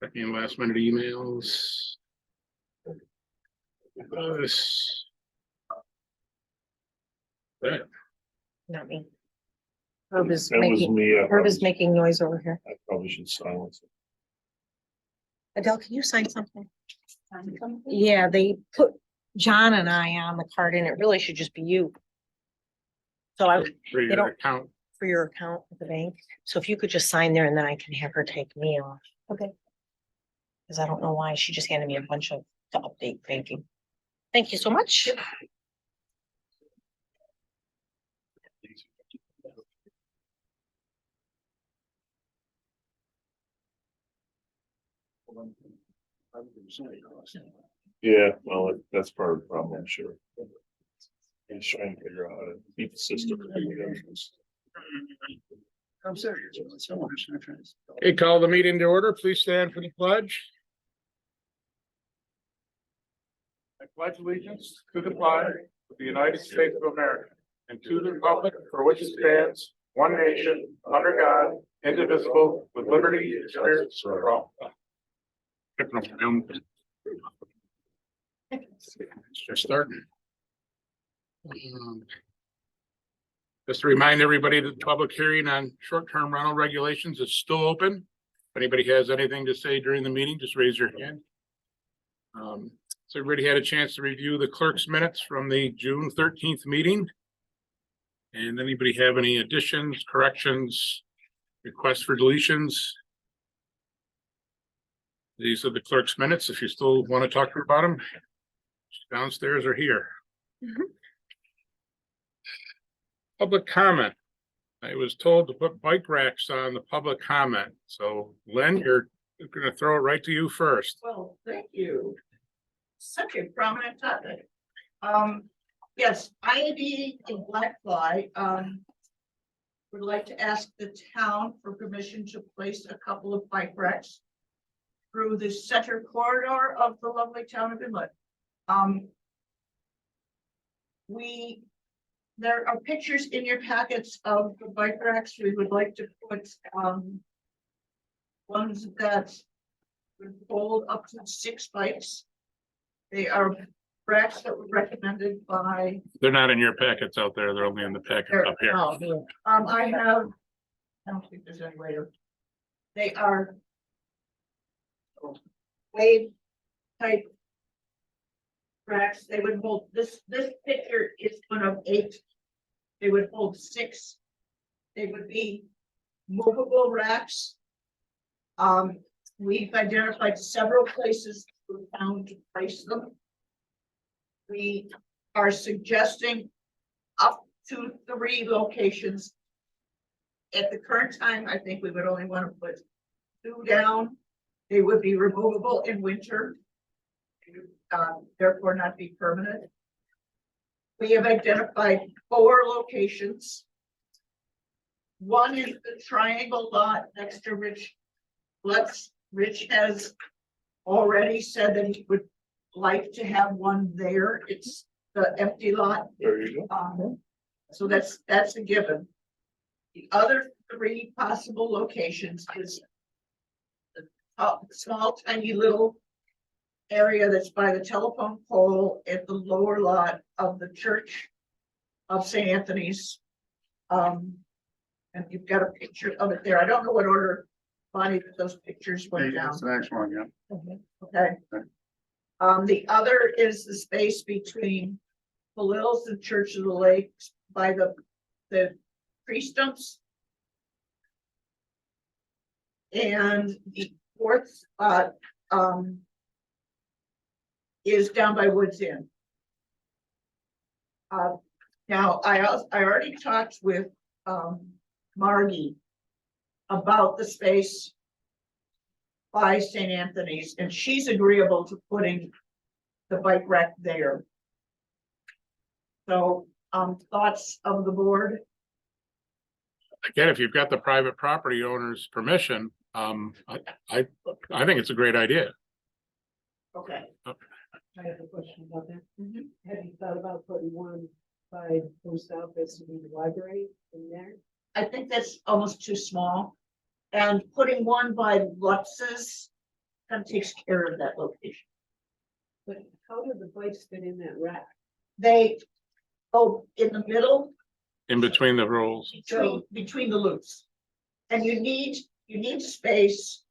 Checking last minute emails. That Not me. Herb is That was making, me. Herb is making noise over here. I probably should silence it. Adele, can you sign something? Yeah, they put John and I on the card and it really should just be you. So I, for your don't- account. for your account at the bank. So if you could just sign there and then I can have her take me off. Okay. Cause I don't know why. She just handed me a bunch of to update banking. Thank you so much. Yeah, well, that's part of the problem, I'm sure. He's trying to figure out how to beat the system. I'm serious. Okay, call the meeting to order. Please stand for the pledge. I pledge allegiance to the flag of the United States of America and to the republic for which it stands, one nation, under God, indivisible, with liberty and justice for all. Just starting. Just to remind everybody that the public hearing on short-term rental regulations is still open. If anybody has anything to say during the meeting, just raise your hand. So everybody had a chance to review the clerk's minutes from the June 13th meeting. And anybody have any additions, corrections, requests for deletions? These are the clerk's minutes. If you still want to talk about them, downstairs or here. Public comment. I was told to put bike racks on the public comment. So Lynn, you're going to throw it right to you first. Well, thank you. Such a prominent topic. Yes, IAD and Blackfly, would like to ask the town for permission to place a couple of bike racks through the center corridor of the lovely town of Inlet. There are pictures in your packets of the bike racks. We would like to put, ones that would hold up to 6 bikes. They are racks that were recommended by. They're not in your packets out there. They're only in the packet up here. I don't think there's any way to. They are wave type racks. They would hold this picture is one of 8. They would hold 6. They would be movable racks. We've identified several places we found to place them. We are suggesting up to 3 locations. At the current time, I think we would only want to put 2 down. They would be removable in winter, therefore not be permanent. We have identified 4 locations. One is the triangle lot next to Rich. Rich has already said that he would like to have one there. It's the empty lot. There you go. So that's a given. The other 3 possible locations is the small, tiny little area that's by the telephone pole at the lower lot of the Church of St. Anthony's. And you've got a picture of it there. I don't know what order, Bonnie, that those pictures went down. That's the next one, yeah. Okay. The other is the space between Palil's and Church of the Lakes by the tree stumps. And the 4th spot is down by Woods Inn. Now I already talked with Margie about the space by St. Anthony's, and she's agreeable to putting the bike rack there. So thoughts of the board? Again, if you've got the private property owner's permission, I think it's a great idea. Okay. I have a question about that. Have you thought about putting one by the post office and the library in there? I think that's almost too small. And putting one by Lutz's kind of takes care of that location. But how do the bikes fit in that rack? They go in the middle, In between the rolls. between the loops. And you need space,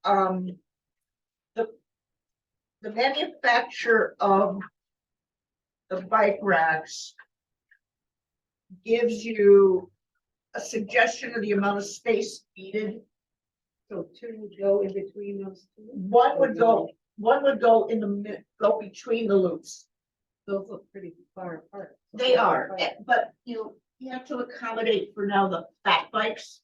the manufacturer of the bike racks gives you a suggestion of the amount of space needed. So two would go in between those two? One would go in the go between the loops. Those look pretty far apart. They are, but you have to accommodate for now the fat bikes.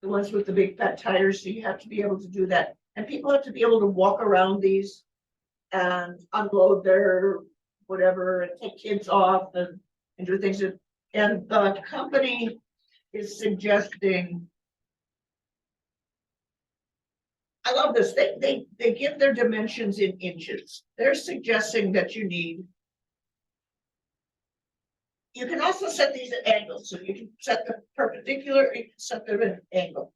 The ones with the big fat tires, so you have to be able to do that. And people have to be able to walk around these and unload their whatever, and take kids off and do things. And the company is suggesting. I love this. They give their dimensions in inches. They're suggesting that you need. You can also set these at angles, so you can set them perpendicular, you can set them at an angle.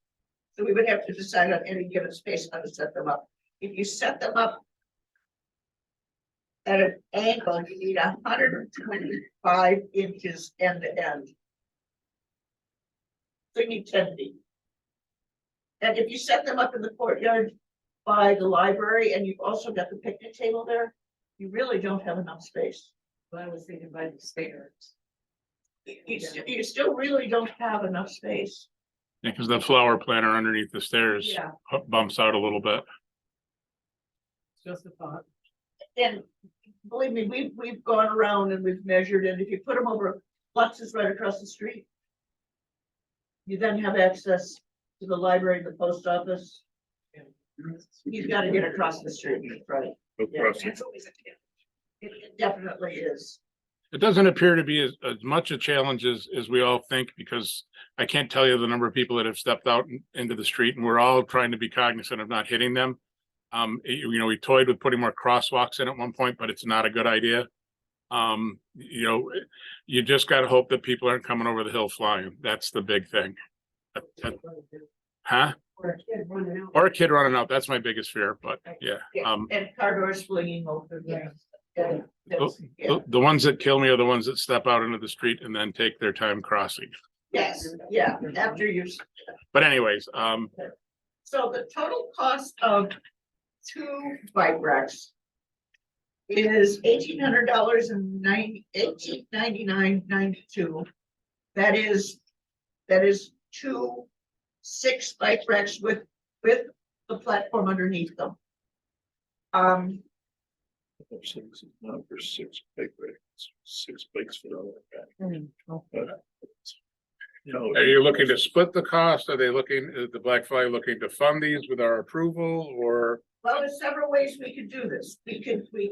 So we would have to decide on any given space how to set them up. If you set them up at an angle, you need 125 inches end to end. So you need 10 feet. And if you set them up in the courtyard by the library and you've also got the picnic table there, you really don't have enough space. But I was thinking by the stairs. You still really don't have enough space. Because the flower planter underneath the stairs Yeah. bumps out a little bit. Just a thought. And believe me, we've gone around and we've measured, and if you put them over, Lux is right across the street. You then have access to the library, the post office. He's got to get across the street, right? Across it. It definitely is. It doesn't appear to be as much a challenge as we all think, because I can't tell you the number of people that have stepped out into the street, and we're all trying to be cognizant of not hitting them. We toyed with putting more crosswalks in at one point, but it's not a good idea. You just got to hope that people aren't coming over the hill flying. That's the big thing. Huh? Or a kid running out. Or a kid running out. That's my biggest fear, but yeah. And car doors flinging open. Yeah. The ones that kill me are the ones that step out into the street and then take their time crossing. Yes, yeah, after you. But anyways, So the total cost of 2 bike racks is $1,800 and $1899.92. That is 2 6 bike racks with the platform underneath them. Not for 6 bike racks, 6 bikes for all that. are you looking to split the cost? Is the Black Flag looking to fund these with our approval, or? Well, there's several ways we could do this. We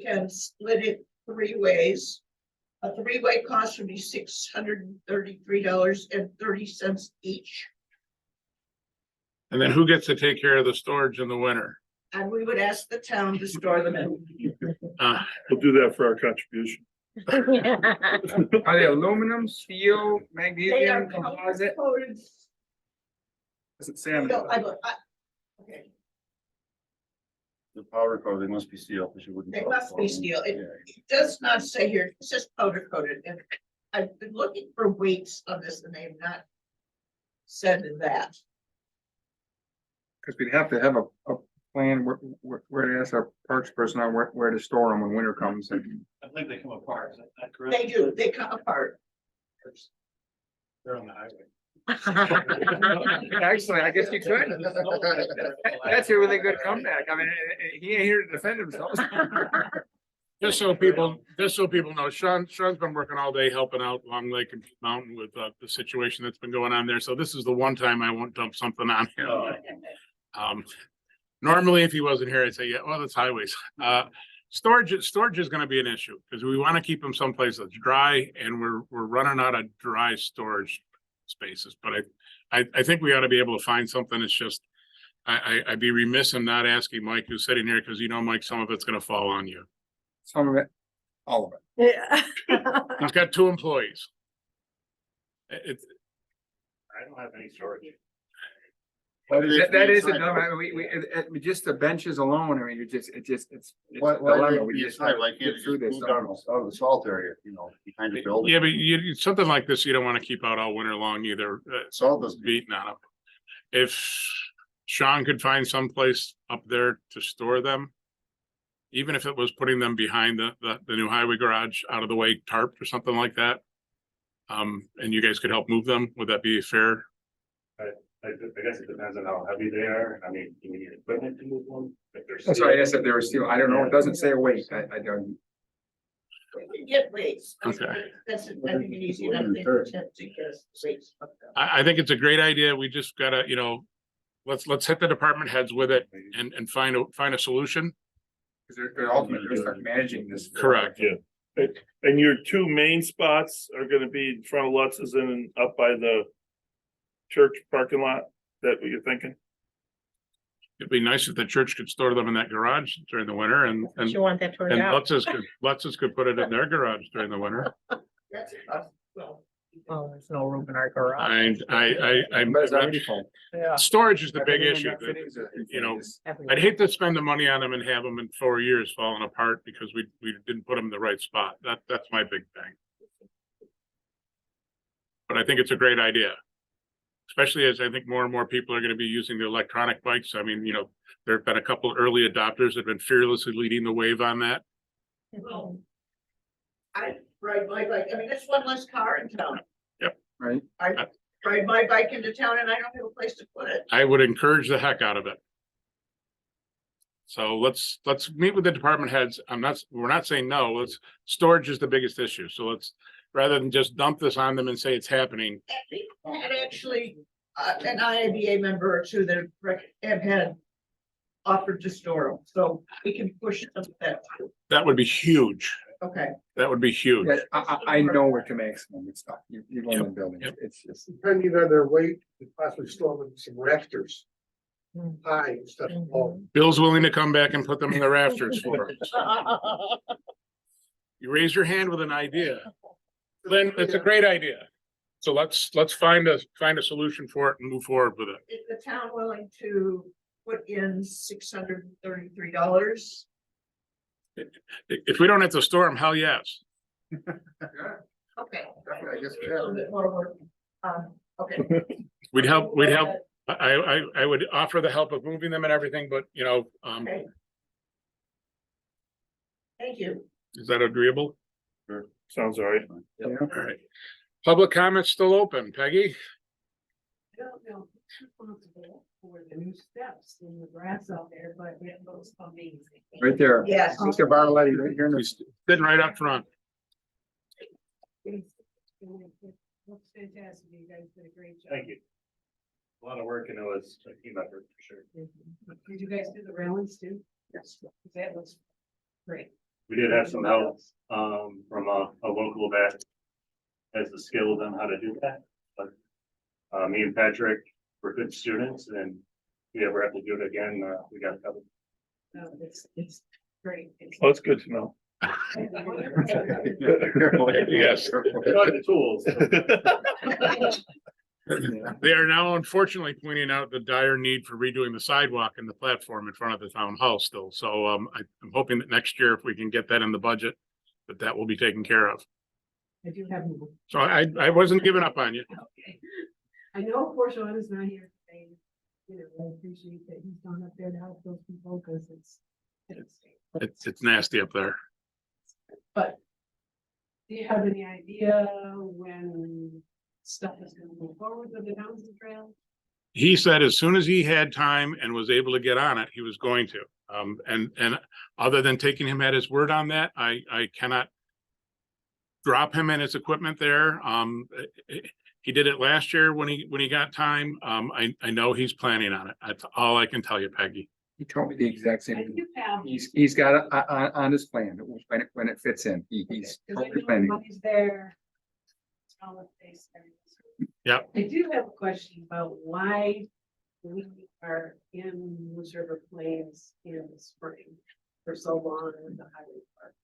can split it 3 ways. A 3-way cost would be $633.30 each. And then who gets to take care of the storage in the winter? And we would ask the town to store them in. We'll do that for our contribution. Are they aluminum, steel, They are magnesium, composite? coated. Does it say on No, it? okay, The powder coat, they must be steel, because you wouldn't. they must be steel. It does not say here, it says powder coated, and I've been looking for weights on this and they have not said that. Because we'd have to have a plan where to ask our parks personnel where to store them when winter comes. And I think they come apart, is that correct? They do, they come apart. They're on the highway. actually, I guess you could. That's a really good comeback. I mean, he ain't here to defend himself. Just so people know, Sean's been working all day helping out Long Lake and Mountain with the situation that's been going on there. So this is the one time I won't dump something on him. Normally, if he wasn't here, I'd say, yeah, well, it's highways. Storage is going to be an issue because we want to keep them someplace that's dry, and we're running out of dry storage spaces. But I think we ought to be able to find something. It's just I'd be remiss in not asking Mike, who's sitting here, because Mike, some of it's going to fall on you. Some of it, all of it. Yeah. He's got 2 employees. I don't have any storage. That is a dumb, I mean, just the benches alone, I mean, it's it's. Why, a dilemma. we We just decide, gotta why can't get you through just this move down somehow. out of the salt area, behind the building? Yeah, but something like this, you don't want to keep out all winter long either. Salt doesn't. Beating on them. If Sean could find someplace up there to store them, even if it was putting them behind the new highway garage out of the way tarp or something like that. And you guys could help move them, would that be fair? I guess it depends on how heavy they are. I mean, do we need equipment to move them? If they're That's why I steel- asked if there was steel, I don't know, it doesn't say a weight, I don't. We can get weights. Okay. That's, I think, an easy enough thing to attempt to get us weights. I think it's a great idea. We just gotta, let's hit the department heads with it and find a solution. Because they're ultimately gonna start managing this. Correct. Yeah. And your two main spots are gonna be in front of Lutz's and up by the church parking lot. That what you're thinking? It'd be nice if the church could store them in that garage during the winter and You want that turned out? Lutz's could put it in their garage during the winter. That's well. Oh, there's no room in our garage. I'm But it's already full. Yeah. storage is the big Everything issue. got fittings, I'd hate to spend the money on them and have them in 4 years falling apart because we didn't put them in the right spot. That's my big thing. But I think it's a great idea. Especially as I think more and more people are gonna be using the electronic bikes. I mean, there have been a couple early adopters that have been fearlessly leading the wave on that. Well, I ride my bike, I mean, that's one less car in town. Right, I ride my bike into town and I don't have a place to put it. I would encourage the heck out of it. So let's meet with the department heads. We're not saying no, storage is the biggest issue. So rather than just dump this on them and say it's happening. And actually, an IABA member or two that have had offered to store them, so we can push them that. That would be huge. Okay. That would be huge. yeah, I know where to maximum and stuff, you go in the building, Yep. it's just. Depending on their weight, you possibly store them in some rafters. Mm. High instead of low. Bill's willing to come back and put them in the rafters for us. You raise your hand with an idea. Then it's a great idea. So let's find a solution for it and move forward with it. Is the town willing to put in $633? If we don't have to store them, hell yes. Okay. I guess, A little bit more work. Okay. We'd help. I would offer the help of moving them and everything, but Okay. Thank you. is that agreeable? Sounds all right. All right. Public comments still open. Peggy? I don't know who's responsible for the new steps in the grass out there, but it looks amazing. Right there. Yes. Mr. Bartolotti, right here in the. He's sitting right up front. It looks fantastic. You guys did a great job. Thank you. A lot of work and it was a team effort for sure. Did you guys do the railings too? Yes. That looks great. We did have some help from a local that has the skills on how to do that. But me and Patrick were good students, and if we ever have to do it again, we got it covered. No, it's great. Well, it's good to know. Yes. The tools. They are now unfortunately pointing out the dire need for redoing the sidewalk and the platform in front of the town hall still. So I'm hoping that next year, if we can get that in the budget, that will be taken care of. I do have more. So I wasn't giving up on you. Okay. I know, of course, Sean is not here today. I appreciate that he's gone up there to help those people because It's nasty up there. But do you have any idea when stuff is gonna move forward with the Townsend Trail? He said as soon as he had time and was able to get on it, he was going to. And other than taking him at his word on that, I cannot drop him and his equipment there. He did it last year when he got time. I know he's planning on it. That's all I can tell you, Peggy. He told me the exact I same thing. do have. He's got it on his plan, when it fits in, he's Because I totally know planning. money's there. It's all in place there. Yep. I do have a question about why we are in Moose River Plains in the spring for so long in the highway park.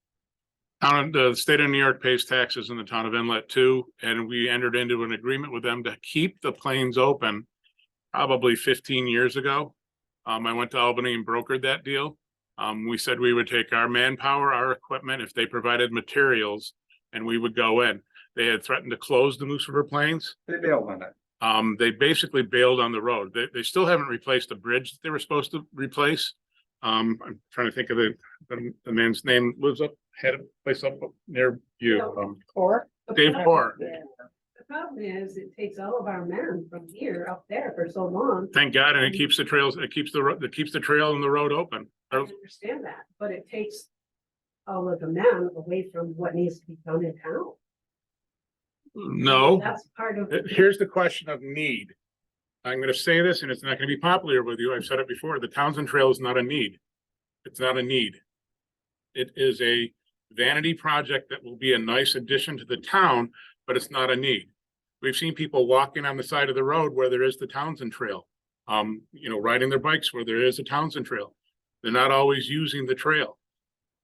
The state of New York pays taxes in the town of Inlet too, and we entered into an agreement with them to keep the plains open probably 15 years ago. I went to Albany and brokered that deal. We said we would take our manpower, our equipment, if they provided materials, and we would go in. They had threatened to close the Moose River Plains. They bailed on it. They basically bailed on the road. They still haven't replaced the bridge that they were supposed to replace. I'm trying to think of the man's name, lives up, had a place up near you. Or Dave Core. The problem is, it takes all of our men from here up there for so long. Thank God, and it keeps the trails, it keeps the trail and the road open. I understand that, but it takes all of the men away from what needs to be done in town. No, That's part of. here's the question of need. I'm gonna say this, and it's not gonna be popular with you. I've said it before. The Townsend Trail is not a need. It's not a need. It is a vanity project that will be a nice addition to the town, but it's not a need. We've seen people walking on the side of the road where there is the Townsend Trail. Riding their bikes where there is a Townsend Trail. They're not always using the trail.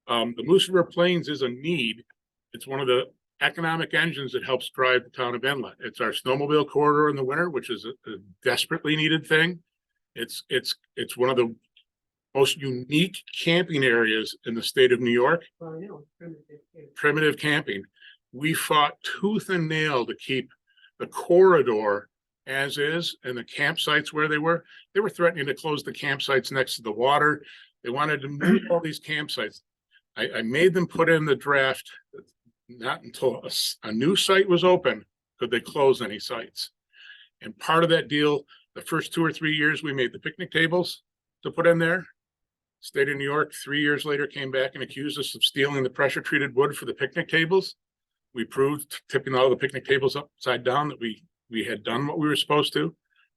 The Moose River Plains is a need. It's one of the economic engines that helps drive the town of Inlet. It's our snowmobile corridor in the winter, which is a desperately needed thing. It's one of the most unique camping areas in the state of New York. Well, I know, it's primitive, too. Primitive camping. We fought tooth and nail to keep the corridor as is, and the campsites where they were threatening to close the campsites next to the water. They wanted to move all these campsites. I made them put in the draft, not until a new site was open could they close any sites. And part of that deal, the first 2 or 3 years, we made the picnic tables to put in there. State of New York, 3 years later, came back and accused us of stealing the pressure treated wood for the picnic tables. We proved, tipping all the picnic tables upside down, that we had done what we were supposed to.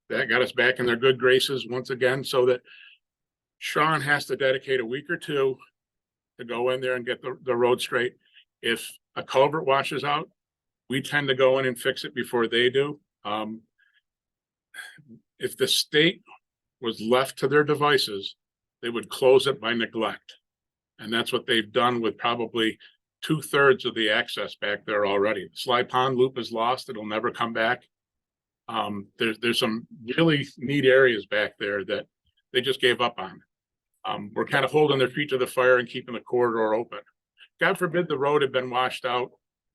That got us back in their good graces once again, so that Sean has to dedicate a week or two to go in there and get the road straight. If a culvert washes out, we tend to go in and fix it before they do. If the state was left to their devices, they would close it by neglect. And that's what they've done with probably 2/3 of the access back there already. The Sly Pond Loop is lost. It'll never come back. There's some really neat areas back there that they just gave up on. We're kind of holding their feet to the fire and keeping the corridor open. God forbid the road had been washed out,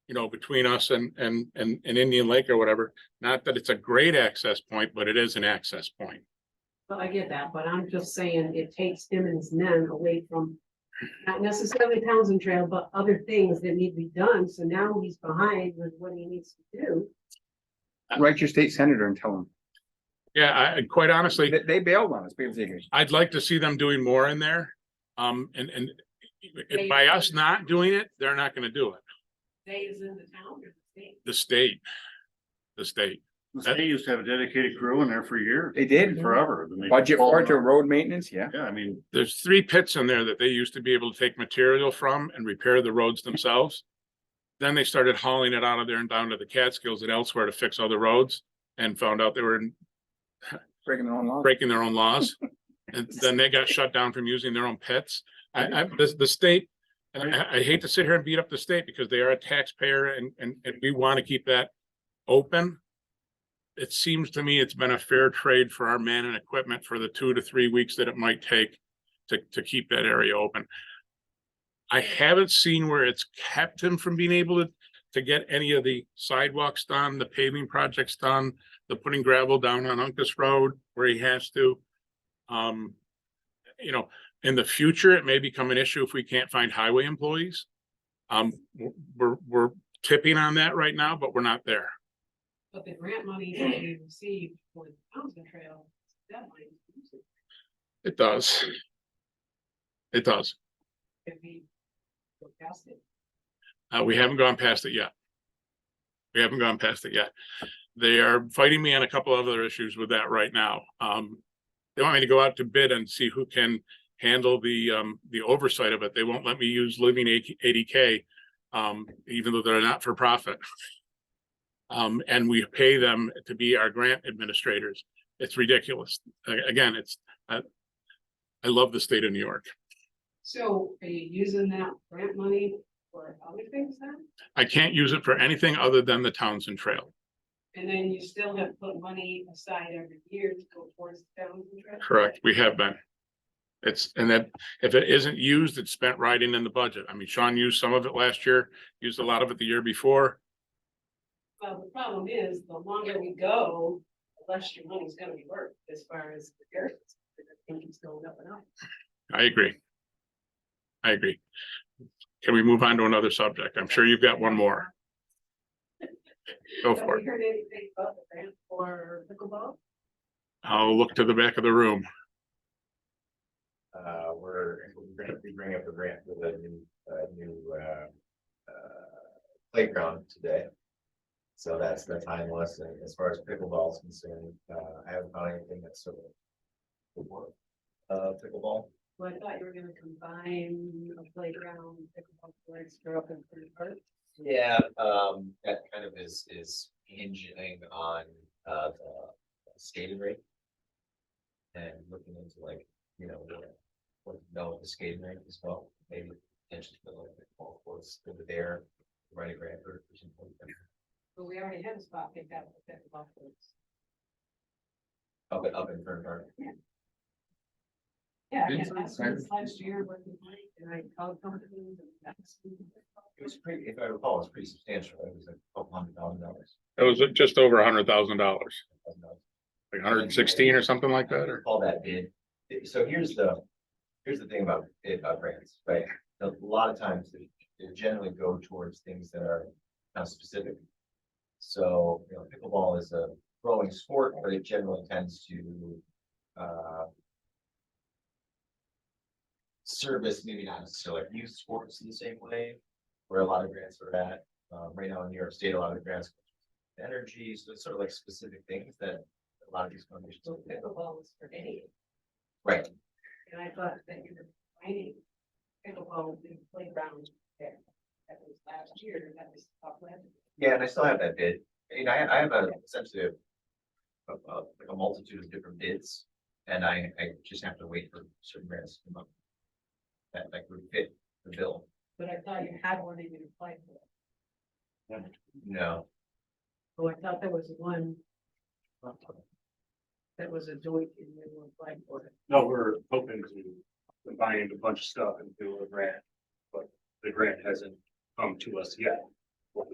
between us and Indian Lake or whatever. Not that it's a great access point, but it is an access point. Well, I get that, but I'm just saying it takes him and his men away from not necessarily Townsend Trail, but other things that need to be done. So now he's behind with what he needs to do. Write your state senator and tell him. Yeah, quite honestly, They bailed on us because I'd like to see them doing more in there. And if by us not doing it, they're not gonna do it. They is in the town or the state? The state. The state. The state used to have a dedicated crew in there for years. they did. Forever. Then they Budget for it to followed- road maintenance, yeah. Yeah, I mean, There's 3 pits in there that they used to be able to take material from and repair the roads themselves. Then they started hauling it out of there and down to the Catskills and elsewhere to fix other roads, and found out they were Breaking their own law. breaking their own laws. And then they got shut down from using their own pits. The state, and I hate to sit here and beat up the state because they are a taxpayer and we want to keep that open. It seems to me it's been a fair trade for our man and equipment for the 2 to 3 weeks that it might take to keep that area open. I haven't seen where it's kept him from being able to get any of the sidewalks done, the paving projects done, the putting gravel down on Uncas Road where he has to. In the future, it may become an issue if we can't find highway employees. We're tipping on that right now, but we're not there. But the grant money that we received for the Townsend Trail, that might It does. It does. be forecasted. We haven't gone past it yet. We haven't gone past it yet. They are fighting me on a couple of other issues with that right now. They want me to go out to bid and see who can handle the oversight of it. They won't let me use Living 80K, even though they're not for profit. And we pay them to be our grant administrators. It's ridiculous. Again, I love the state of New York. So are you using that grant money for other things then? I can't use it for anything other than the Townsend Trail. And then you still have put money aside every year to go towards the downs and trails? Correct, we have been. And that, if it isn't used, it's spent right in the budget. I mean, Sean used some of it last year, used a lot of it the year before. Well, the problem is, the longer we go, the less your money's gonna be worth as far as the areas. I think it's going up and up. I agree. I agree. Can we move on to another subject? I'm sure you've got one more. Go Have for we it. heard anything about the grant for pickleball? I'll look to the back of the room. We're going to be bringing up a grant for the new playground today. So that's timeless, and as far as pickleball is concerned, I haven't found anything that's sort of pickleball. Well, I thought you were gonna combine a playground, pickleball courts, for up in Third Park. Yeah, that kind of is hinging on the skating rink. And looking into like, what to know the skating rink as well, maybe potentially for like the ball courts over there, right a grant or something like that. But we already have a spot picked out for pickleball courts. Up in Fern Park. Yeah, Didn't and that's say- since last year, working with Mike, and I called companies and that's. It was pretty, if I recall, it was pretty substantial. It was like $200,000. It was just over $100,000, like 116 or something like that, or? All that bid. So here's the thing about it, grants, right? A lot of times they generally go towards things that are not specific. So, pickleball is a growing sport, but it generally tends to service, maybe not necessarily youth sports in the same way, where a lot of grants are at. Right now in New York State, a lot of the grants go to energy, so it's sort of like specific things that a lot of these foundations. So pickleball was for any, Right. and I thought that you were finding pickleball in the playground there. That was last year, that was top level. Yeah, and I still have that bid. I have essentially like a multitude of different bids, and I just have to wait for certain grants to come up that would fit the bill. But I thought you had one that you applied for. No, Oh, I thought there was one. That was a joint and you applied for it. No, we're hoping to combine a bunch of stuff and do a grant, but the grant hasn't come to us yet. Well,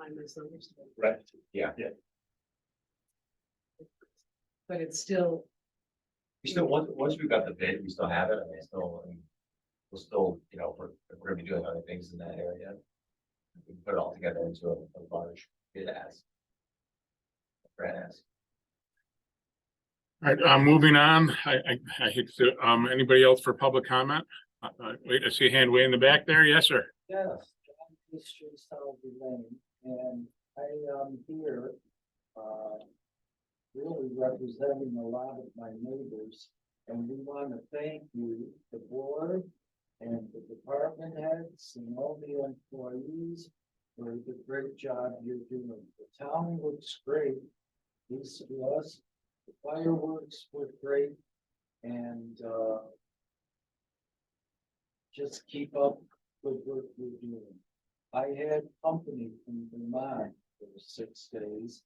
I misunderstood. Right? Yeah. Yeah. But it's still, we still, once we've got the bid, we still have it, and we'll still, we're gonna be doing other things in that area. We can put it all together into a large bid as. Grant as. All right, moving on. I hate to, anybody else for public comment? Wait, I see a hand way in the back there. Yes, sir. Yes, John Easter, South Lane, and I am here, really representing a lot of my neighbors. And we want to thank you, the board and the department heads and all the employees for the great job you're doing. The town looks great. This was, the fireworks were great, and, just keep up with what you're doing. I had company from Vermont for 6 days,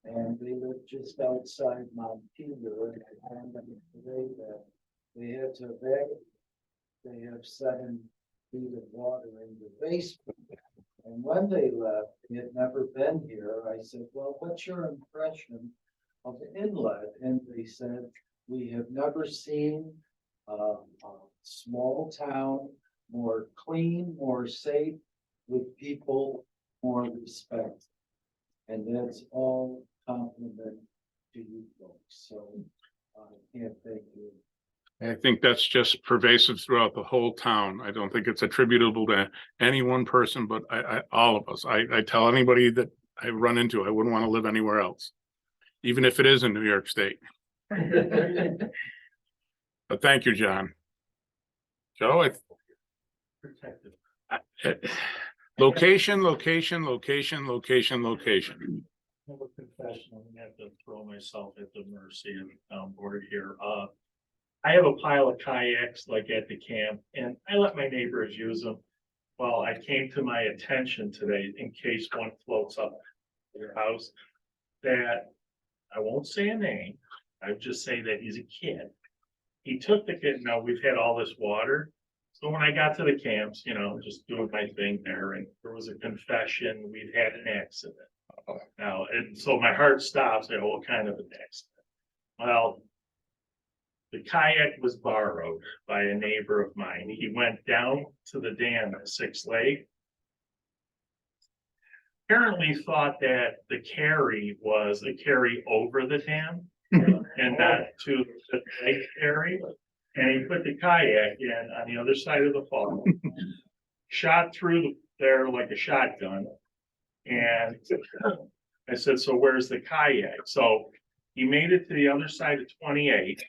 and they lived just outside Montpelier, and I found them today that they had to evacuate. They have 7 feet of water in the basement. And when they left, they had never been here. I said, well, what's your impression of the Inlet? And they said, we have never seen a small town more clean, more safe, with people more respect. And that's all compliment to you folks. So I can't thank you. I think that's just pervasive throughout the whole town. I don't think it's attributable to any one person, but all of us. I tell anybody that I run into, I wouldn't want to live anywhere else, even if it is in New York State. But thank you, John. Joe, location. I'm a confession, I'm gonna have to throw myself at the mercy of the town board here. I have a pile of kayaks like at the camp, and I let my neighbors use them. Well, I came to my attention today in case one floats up. your house, that I won't say a name, I would just say that he's a kid. He took the kid, now we've had all this water, so when I got to the camps, you know, just doing my thing there, and there was a confession, we'd had an accident. Now, and so my heart stops, and what kind of an accident? Well, the kayak was borrowed by a neighbor of mine. He went down to the dam at 6 Lake. Apparently thought that the carry was a carry over the dam and not to the lake carry. And he put the kayak in on the other side of the fall, shot through there like a shotgun. And I said, so where's the kayak? So he made it to the other side of 28.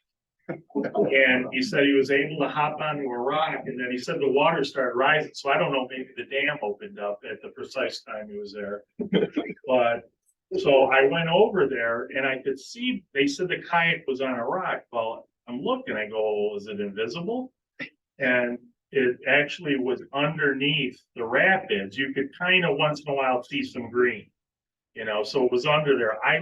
And he said he was able to hop onto a rock, and then he said the water started rising, so I don't know, maybe the dam opened up at the precise time he was there. But, so I went over there and I could see, they said the kayak was on a rock. Well, I'm looking, I go, is it invisible? And it actually was underneath the rapids. You could kind of once in a while see some green, you know, so it was under there. I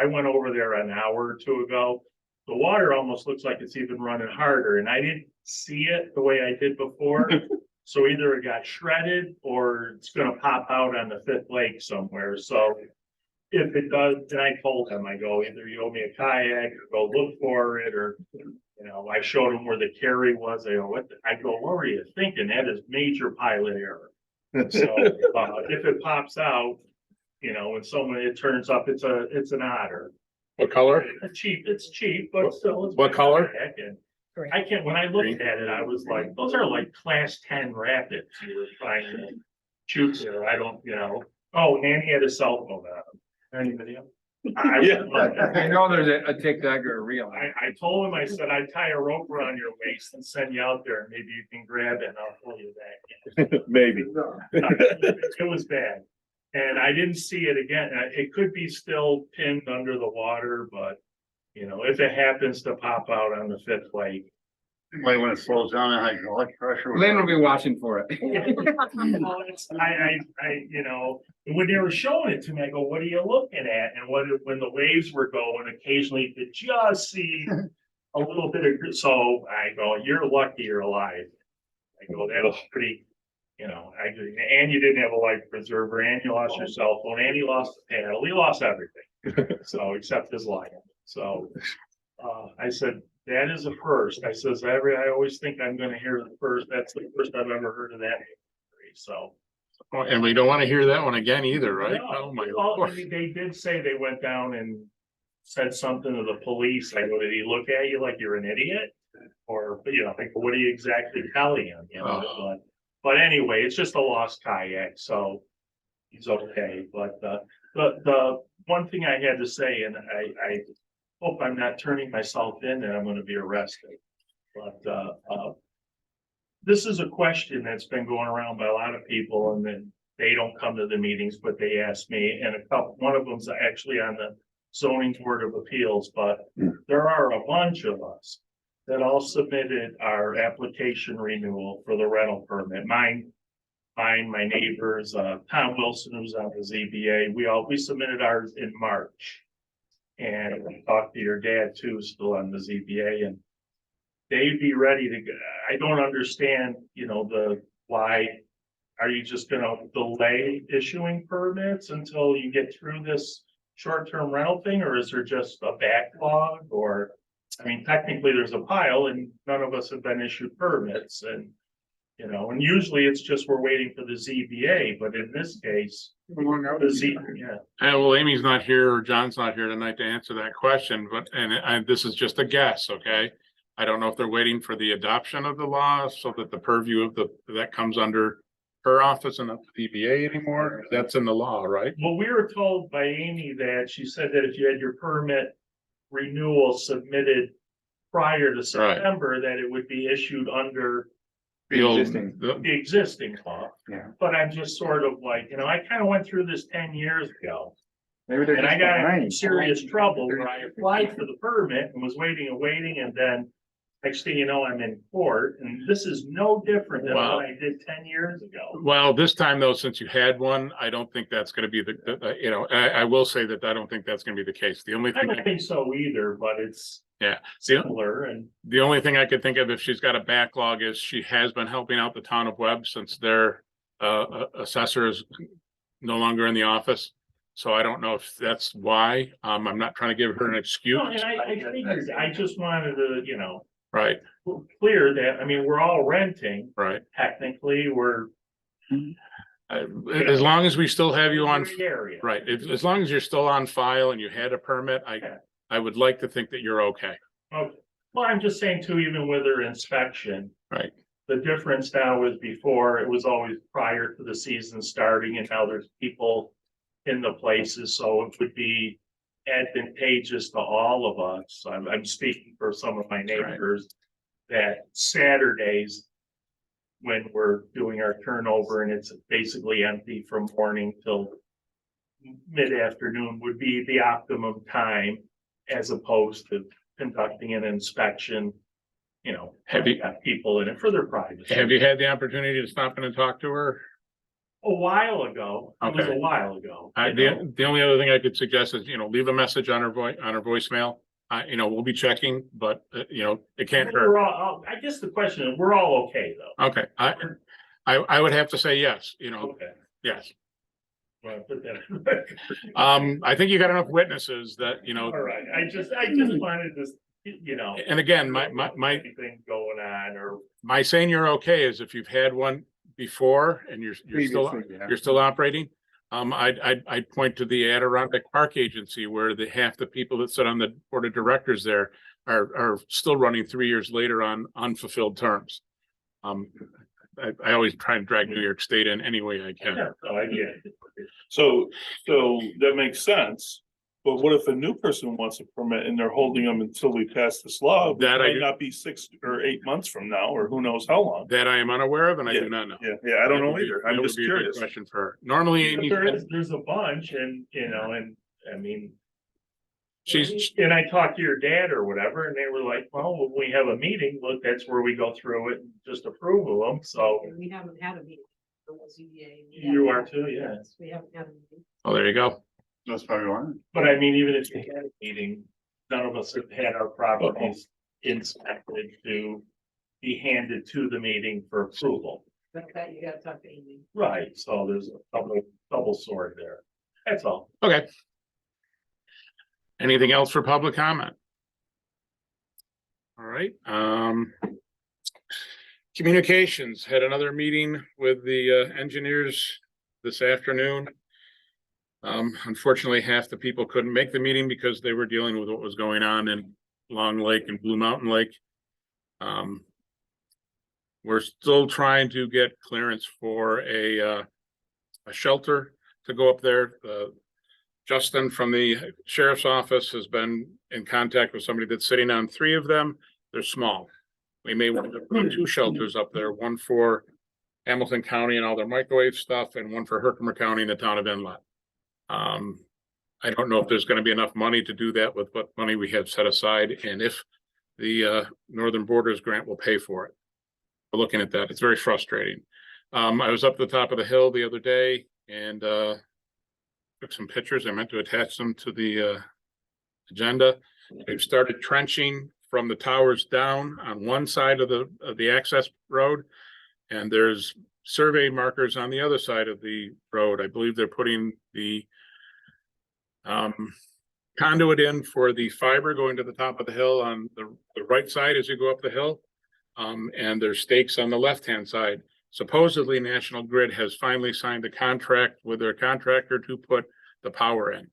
went over there an hour or two ago. The water almost looks like it's even running harder, and I didn't see it the way I did before. So either it got shredded or it's gonna pop out on the 5th Lake somewhere. So if it does, then I told him, I go, either you owe me a kayak or go look for it, or, you know, I showed him where the carry was. I go, what were you thinking? That is major pilot error. So if it pops out, you know, when it turns up, it's an otter. What color? It's cheap, but still. What color? And I can't, when I looked at it, I was like, those are like class 10 rapids you were trying to shoot there. I don't, you know. Oh, and he had a cell phone on him. Any video? I know there's a tic-tac or a reel. I told him, I said, I'd tie a rope around your waist and send you out there and maybe you can grab it and I'll pull you back. Maybe. It was bad. And I didn't see it again. It could be still pinned under the water, but you know, if it happens to pop out on the 5th Lake. Might when it slows down and hydraulic pressure. Lynn will be watching for it. Well, you know, when they were showing it to me, I go, what are you looking at? And when the waves were going, occasionally you could just see a little bit of, so I go, you're lucky you're alive. I go, that was pretty. You know, and you didn't have a life preserver, and you lost your cell phone, and you lost the paddle, he lost everything. So, except his life. So, I said, that is a first. I says, I always think I'm gonna hear the first, that's the first I've ever heard of that. So. And we don't want to hear that one again either, right? No, Oh, my well, Lord. they did say they went down and said something to the police. I go, did he look at you like you're an idiot? Or, you know, like, what do you exactly tell him? You know, but anyway, it's just a lost kayak, so he's okay. But the one thing I had to say, and I hope I'm not turning myself in and I'm going to be arrested. But this is a question that's been going around by a lot of people, and then they don't come to the meetings, but they ask me, and one of them's actually on the zoning board of appeals. But there are a bunch of us that all submitted our application renewal for the rental permit. Mine, my neighbors, Tom Wilson, who's on the ZBA, we submitted ours in March. And we talked to your dad too, still on the ZBA, and they'd be ready to go. I don't understand, you know, why are you just gonna delay issuing permits until you get through this short-term rental thing, or is there just a backlog? Or I mean, technically there's a pile and none of us have been issued permits, and, you know, and usually it's just we're waiting for the ZBA, but in this case, yeah. And well, Amy's not here or John's not here tonight to answer that question, but, and this is just a guess, okay? I don't know if they're waiting for the adoption of the law so that the purview of that comes under her office and not the ZBA anymore. That's in the law, right? Well, we were told by Amy that she said that if you had your permit renewal submitted prior to September, that it would be issued under The existing law. Yeah. But I'm just sort of like, you know, I kind of went through this 10 years ago. Maybe they're And I just got in behind. serious trouble where I applied for the permit and was waiting, and then next thing you know, I'm in court, and this is no different than Wow. what I did 10 years ago. Well, this time though, since you had one, I don't think that's gonna be you know, I will say that I don't think that's gonna be the case. The only I thing, don't think so either, but it's yeah, similar and. the only thing I could think of if she's got a backlog is she has been helping out the town of Webb since their assessor is no longer in the office. So I don't know if that's why. I'm not trying to give her an excuse. No, and I figured, I just wanted to, you know, Right, clear that, I mean, we're all renting, right. technically, we're. As long as we still have you on, Gray area. right, as long as you're still on file and you had a permit, I would like to think that you're okay. Okay, well, I'm just saying too, even with her inspection. Right. The difference now is before, it was always prior to the season starting, and now there's people in the places, so it would be advantageous to all of us. I'm speaking for some of my neighbors, that Saturdays, when we're doing our turnover and it's basically empty from morning till mid-afternoon, would be the optimum time as opposed to conducting an inspection. You know, Have you- got people in it for their privacy. Have you had the opportunity to stop in and talk to her? A while ago, it was Okay. a while ago. you know. The only other thing I could suggest is, you know, leave a message on her voicemail. You know, we'll be checking, but you know, it can't hurt. We're all, I guess the question is, we're all okay though. Okay, I would have to say yes, you know, Okay. yes. Well, put that. I think you got enough witnesses that, you know, All right, I just wanted to, you know. and again, my Anything going on or. my saying you're okay is if you've had one before and you're still, Previously, yeah. you're still operating. I'd point to the Adirondack Park Agency where half the people that sit on the board of directors there are still running 3 years later on unfulfilled terms. I always try and drag New York State in any way I can. Yeah, so I get it. So that makes sense. But what if a new person wants a permit and they're holding them until we pass this law? Which That I might do- not be 6 or 8 months from now, or who knows how long. That I am unaware of and I do not know. Yeah, I don't know either. That I'm would just be a good curious. Question for her. Normally, But Amy, there's a bunch and, you know, and I mean. she's, And I talked to your dad or whatever, and they were like, well, when we have a meeting, look, that's where we go through it and just approve of them, so. We haven't had a meeting. for the ZBA. You are too, yeah. Yes, we haven't had a meeting. oh, there you go. That's probably why. But I mean, even if we had a meeting, none of us have had our properties inspected to be handed to the meeting for approval. But that you gotta talk to Amy. Right, so there's a double sword there. That's all. Okay. Anything else for public comment? All right, communications, had another meeting with the engineers this afternoon. Unfortunately, half the people couldn't make the meeting because they were dealing with what was going on in Long Lake and Blue Mountain Lake. We're still trying to get clearance for a shelter to go up there. Justin from the sheriff's office has been in contact with somebody that's sitting on 3 of them. They're small. We may want to put 2 shelters up there, one for Hamilton County and all their microwave stuff, and one for Herkimer County and the town of Inlet. I don't know if there's gonna be enough money to do that with what money we have set aside, and if the Northern Borders grant will pay for it. We're looking at that. It's very frustrating. I was up at the top of the hill the other day and took some pictures. I meant to attach them to the agenda. They've started trenching from the towers down on one side of the access road. And there's survey markers on the other side of the road. I believe they're putting the conduit in for the fiber going to the top of the hill on the right side as you go up the hill. And there's stakes on the left-hand side. Supposedly National Grid has finally signed a contract with their contractor to put the power in.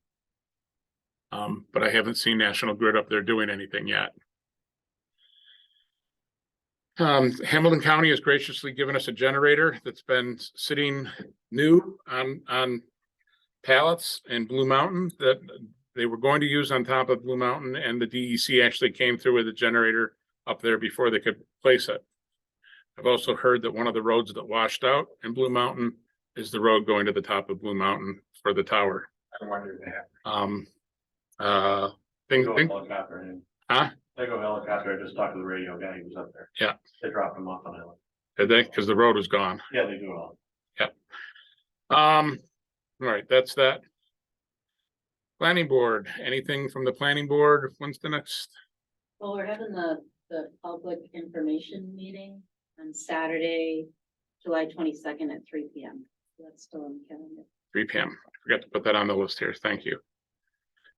But I haven't seen National Grid up there doing anything yet. Hamilton County has graciously given us a generator that's been sitting new on pallets in Blue Mountain that they were going to use on top of Blue Mountain, and the DEC actually came through with a generator up there before they could place it. I've also heard that one of the roads that washed out in Blue Mountain is the road going to the top of Blue Mountain for the tower. I wondered that. Thing, Go thing, helicopter in. huh? They go helicopter, I just talked to the radio guy, he was up there. Yeah. They dropped him off on island. Did they? Because the road was gone. Yeah, they do it all. All right, that's that. Planning board, anything from the planning board? When's the next? Well, we're having the public information meeting on Saturday, July 22nd at 3 p.m. That's still on the calendar. 3 p.m. I forgot to put that on the list here. Thank you.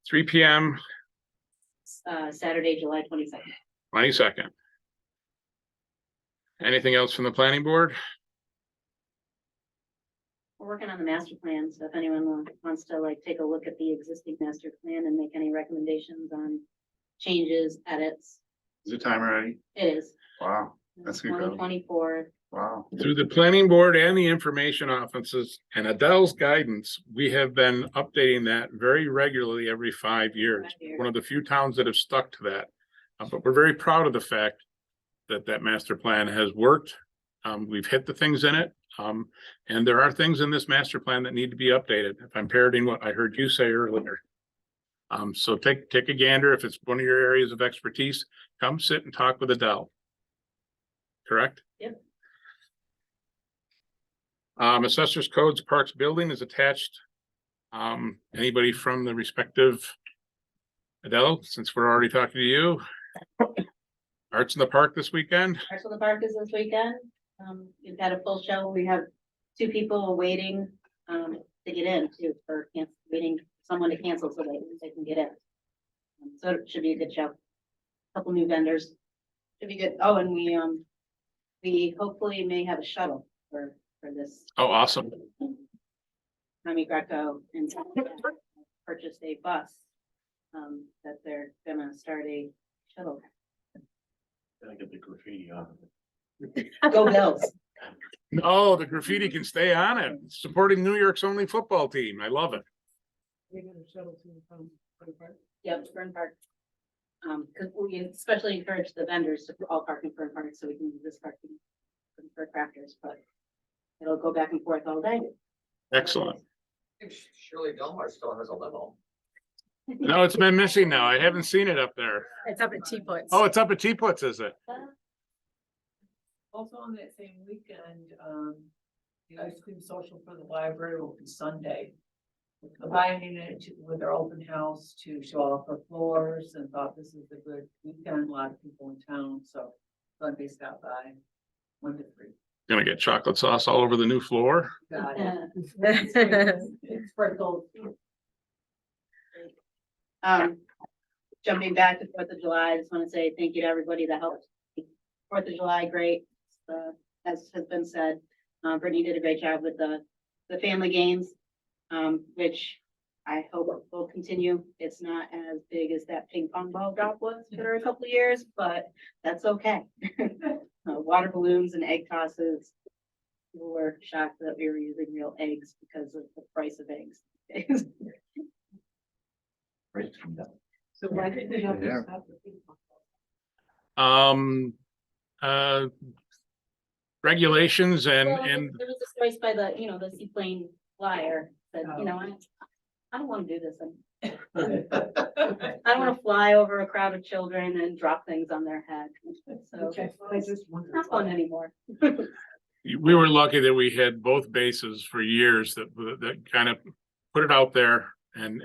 3 p.m. Saturday, July 22nd. 22nd. Anything else from the planning board? We're working on the master plan, so if anyone wants to like take a look at the existing master plan and make any recommendations on changes, edits, Is it time already? it is. Wow, that's incredible. 2024. Wow. Through the planning board and the information offices and Adele's guidance, we have been updating that very regularly every 5 years. 5 years. One of the few towns that have stuck to that. But we're very proud of the fact that that master plan has worked. We've hit the things in it. And there are things in this master plan that need to be updated. If I'm parroting what I heard you say earlier. So take a gander. If it's one of your areas of expertise, come sit and talk with Adele. Correct? Yep. Assessors Codes Parks Building is attached. Anybody from the respective Adele, since we're already talking to you? Arts in the Park this weekend? Arts in the Park is this weekend. We've had a full show. We have 2 people waiting to get in too, for waiting for someone to cancel so they can get in. So it should be a good show. Couple new vendors. Should be good. Oh, and we hopefully may have a shuttle for this. Oh, awesome. Tommy Greco and purchased a bus that they're gonna start a shuttle. Gotta get the graffiti on. Go Bills. No, the graffiti can stay on it. Supporting New York's only football team. I love it. We're gonna shuttle to the park. Yep, Fern Park. Cause we especially encourage the vendors to all park in Fern Park so we can use this parking for crafters, but it'll go back and forth all day. Excellent. Surely Delmar still has a limo. No, it's been missing now. I haven't seen it up there. It's up at Teapots. Oh, it's up at Teapots, is it? Also on that same weekend, the ice cream social for the library will be Sunday. Combining it with our open house to show off our floors and thought this is a good weekend, a lot of people in town, so Sunday stop by 1 to 3. Gonna get chocolate sauce all over the new floor. Got it. Yeah. It's sprinkled. Jumping back to 4th of July, I just want to say thank you to everybody that helped. 4th of July, great, as has been said. Brittany did a great job with the family games, which I hope will continue. It's not as big as that ping pong ball drop was for a couple of years, but that's okay. Water balloons and egg tosses. People were shocked that we were using real eggs because of the price of eggs. So why did they have Yeah. to stop the ping pong? Regulations and Well, there was a choice by the seaplane flyer that, I don't want to do this. I don't want to fly over a crowd of children and drop things on their head. So Okay, I just wondered. it's not fun anymore. we were lucky that we had both bases for years that kind of put it out there and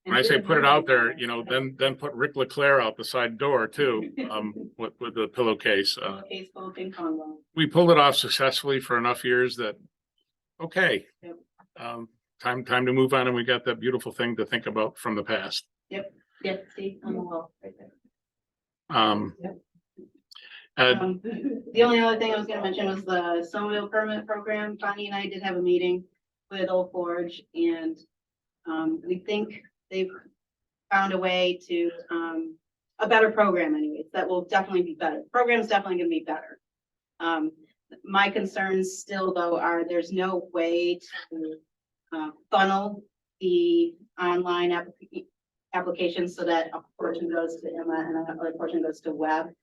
when I say put it out there, then put Rick Leclerc out the side door too, with the pillowcase. Case full of ping pong balls. We pulled it off successfully for enough years that, okay. Yep. Time to move on, and we got that beautiful thing to think about from the past. Yep, see on the wall right there. The only other thing I was gonna mention was the snowmobile permit program. Bonnie and I did have a meeting with Old Forge, and we think they've found a way to a better program anyways, that will definitely be better. The program's definitely gonna be better. My concerns still though are there's no way to funnel the online application so that a portion goes to Inlet and another portion goes to web.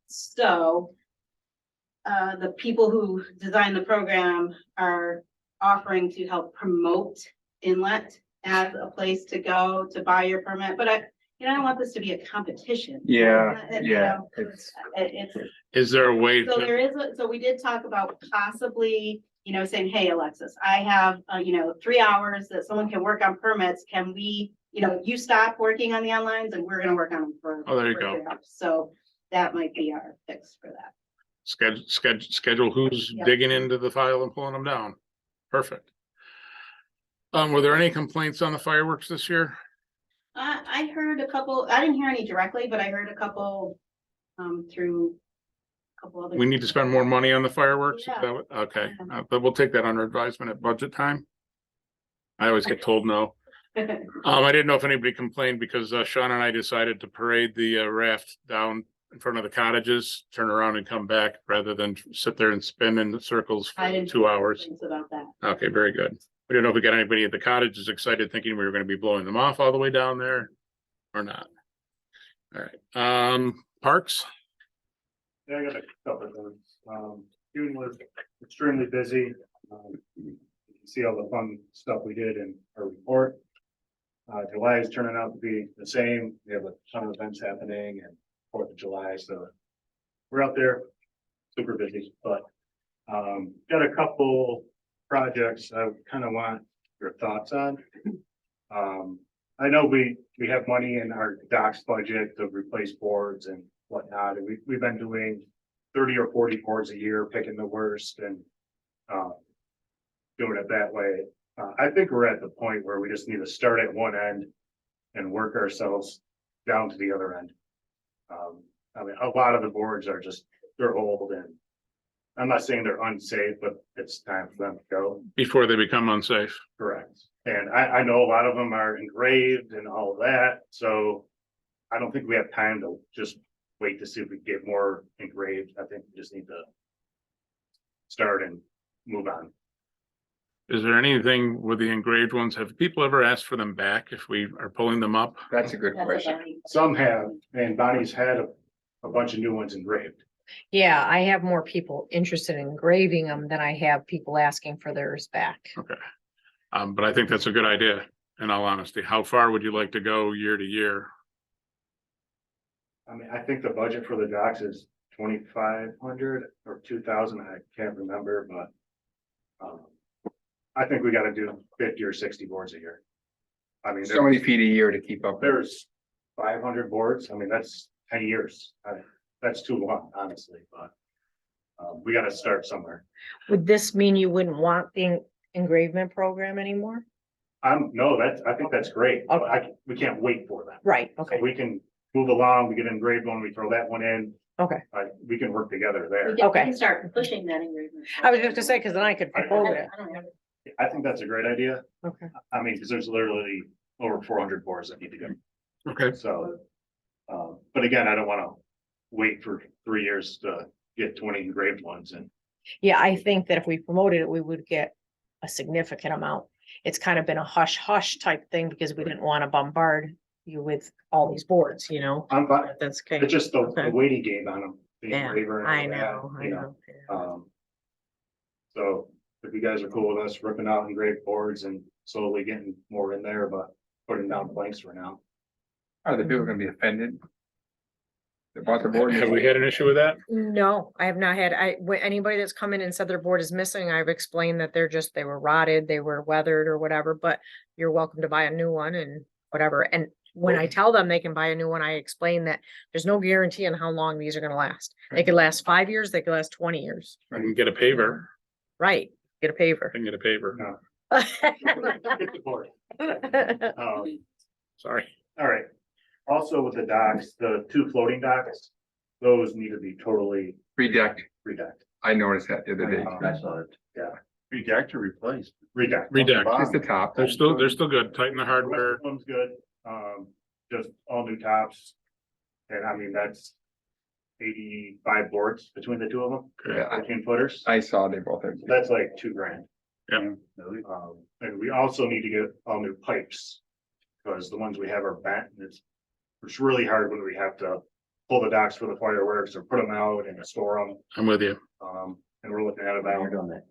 So the people who designed the program are offering to help promote Inlet as a place to go to buy your permit. But you know, I don't want this to be a competition. Yeah, You yeah, know, it's, It's, Is there a way? so to- there is, so we did talk about possibly, you know, saying, hey, Alexis, I have, you know, 3 hours that someone can work on permits. Can we, you know, you stop working on the onlines and we're gonna work on them for. Oh, there you for go. 3 hours. So that might be our fix for that. Schedule who's Yep. digging into the file and pulling them down. Perfect. Were there any complaints on the fireworks this year? I heard a couple, I didn't hear any directly, but I heard a couple, through a couple other. We need to spend more money on the fireworks? Is Yeah. that what- Okay, but we'll take that under advisement at budget time. I always get told no. I didn't know if anybody complained because Sean and I decided to parade the raft down in front of the cottages, turn around and come back rather than sit there and spin in the circles I for didn't 2 hours. Things about that. Okay, very good. We didn't know if we got anybody at the cottages excited thinking we were gonna be blowing them off all the way down there or not. All right, parks, Yeah, I got a couple of things. June was extremely busy. You can see all the fun stuff we did in our report. July is turning out to be the same. We have a ton of events happening and 4th of July, so we're out there super busy, but got a couple projects I kind of want your thoughts on. I know we have money in our docks budget to replace boards and whatnot, and we've been doing 30 or 40 boards a year, picking the worst and doing it that way. I think we're at the point where we just need to start at one end and work ourselves down to the other end. I mean, a lot of the boards are just, they're old, and I'm not saying they're unsafe, but it's time for them to go. before they become unsafe. Correct. And I know a lot of them are engraved and all of that, so I don't think we have time to just wait to see if we get more engraved. I think we just need to start and move on. Is there anything with the engraved ones? Have people ever asked for them back if we are pulling them up? that's a good That's question. about it. Some have, and Bonnie's had a bunch of new ones engraved. Yeah, I have more people interested in engraving them than I have people asking for theirs back. Okay. But I think that's a good idea, in all honesty. How far would you like to go year to year? I mean, I think the budget for the docks is 2,500 or 2,000. I can't remember, but I think we gotta do 50 or 60 boards a year. I mean, So many feet a year to keep up. there's 500 boards. I mean, that's 10 years. That's too long, honestly, but we gotta start somewhere. Would this mean you wouldn't want the engravement program anymore? No, I think that's great. But we can't wait for that. Right, So okay, we can move along, we get an engraved one, we throw that one in. okay. We can work together there. We Okay. can start pushing that engravement. I was just gonna say, cause then I could propose it. I don't have. I think that's a great idea. Okay. I mean, because there's literally over 400 boards that need to go. Okay, So, but again, I don't want to wait for 3 years to get 20 engraved ones and Yeah, I think that if we promoted it, we would get a significant amount. It's kind of been a hush hush type thing because we didn't want to bombard you with all these boards, you know? I'm fine. That's okay. It's just the Okay. weighty game on them. The Yeah, engraver and I all that, know, I you know. So if you guys are cool with us ripping out engraved boards and slowly getting more in there, but putting down blanks for now. Are the people gonna be offended? They bought the board. have we had an issue with that? No, I have not had, anybody that's come in and said their board is missing, I've explained that they were rotted, they were weathered or whatever, but you're welcome to buy a new one and whatever. And when I tell them they can buy a new one, I explain that there's no guarantee on how long these are gonna last. They could last 5 years, they could last 20 years. I can get a paver. Right, get a paver. I can get a paver. No. Get the board. Sorry. All right. Also with the docks, the 2 floating docks, those need to be totally Redecked. redecked. I noticed that the other day. That's on it. Yeah, Redact or replace? redecked. Redact. Just the top. They're still good. Tighten the The rest hardware. of them's good. Just all new tops. And I mean, that's 85 boards between the 2 of them, Okay. 14 footers. I saw they both had. That's like $2,000. Yeah. And we also need to get all new pipes. Because the ones we have are bent, and it's really hard when we have to pull the docks for the fireworks or put them out and store them. I'm with you. And we're looking at about, done that.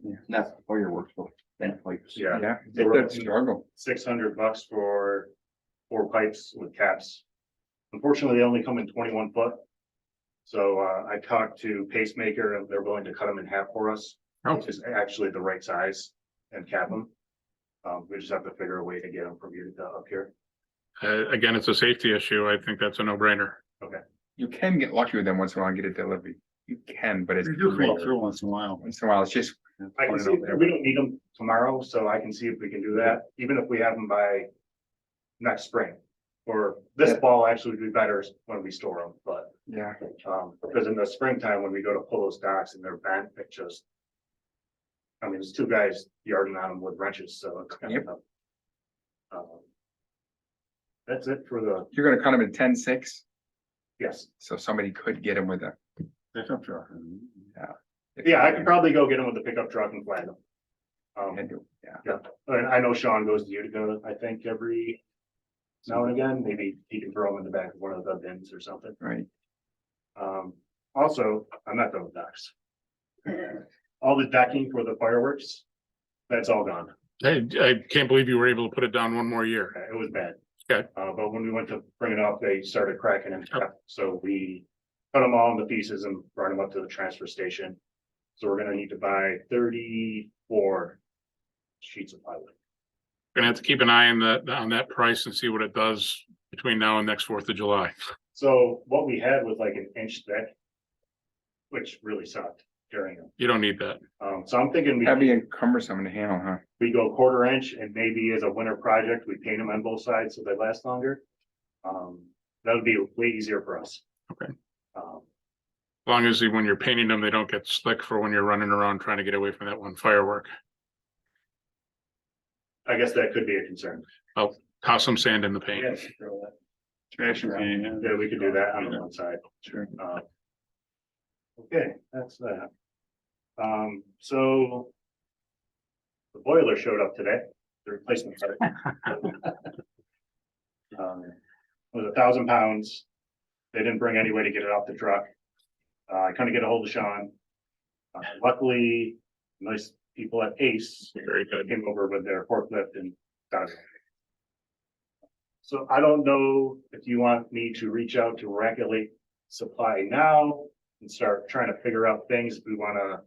Yeah, not fireworks, but bent pipes. yeah, Yeah, So we're that's looking- struggle. $600 for 4 pipes with caps. Unfortunately, they only come in 21 foot. So I talked to Pacemaker and they're willing to cut them in half for us, which is actually the right size and cap them. We just have to figure a way to get them from here to up here. Again, it's a safety issue. I think that's a no-brainer. You can get lucky with them once in a while and get a delivery. You can, but it's They do fall rare. through once in a while. Once in a while, it's just. I can see, we don't need them tomorrow, so I can see if we can do that, even if we have them by next spring. Or this Yeah. fall actually would be better when we store them, but, Yeah, because in the springtime, when we go to pull those docks and they're bent, it just. I mean, there's 2 guys yarding on them with wrenches, so it's kind Yep. of. That's it for the, you're gonna cut them in 10-6, yes, so somebody could get them with a. Pickup truck. yeah, I could probably go get them with the pickup truck and flag them. Yeah, Yeah, and I know Sean goes to Utica, I think, every now and again, maybe he can throw them in the back of one of the bins or something. right. Also, I'm not done with docks. All the decking for the fireworks, that's all gone. I can't believe you were able to put it down one more year. It was bad. Okay. But when we went to bring it up, they started cracking and stuff, so we cut them all into pieces and brought them up to the transfer station. So we're gonna need to buy 34 sheets of plywood. Gonna have to keep an eye on that price and see what it does between now and next 4th of July. So what we had was like an inch thick, which really sucked during them. You don't need that. So I'm thinking Heavy and cumbersome to handle, huh? we go 1/4 inch and maybe as a winter project, we paint them on both sides so they last longer. That would be way easier for us. Okay. Um, As long as when you're painting them, they don't get slick for when you're running around trying to get away from that one firework. I guess that could be a concern. Toss some sand in the paint. Yes, Trash can, yeah, we could do that on the one side. sure. Okay, that's that. So. The boiler showed up today, the replacement part. It was 1,000 pounds. They didn't bring any way to get it off the truck. I couldn't get a hold of Sean. Luckily, nice people at Ace Very good. came over with their forklift and got it. So I don't know if you want me to reach out to Regulate Supply now and start trying to figure out things. If we wanna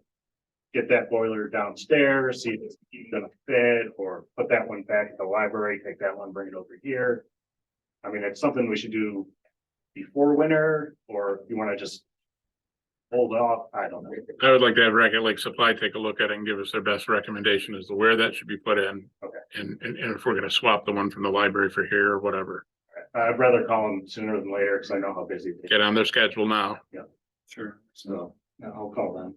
get that boiler downstairs, see if it's even gonna fit, or put that one back at the library, take that one, bring it over here. I mean, it's something we should do before winter, or if you wanna just hold off, I don't know. I would like to have Racket Lake Supply take a look at it and give us their best recommendation as to where that should be put in. Okay. And if we're gonna swap the one from the library for here or whatever, I'd rather call them sooner than later, because I know how busy they get on their schedule now. Sure. So, yeah, I'll call them.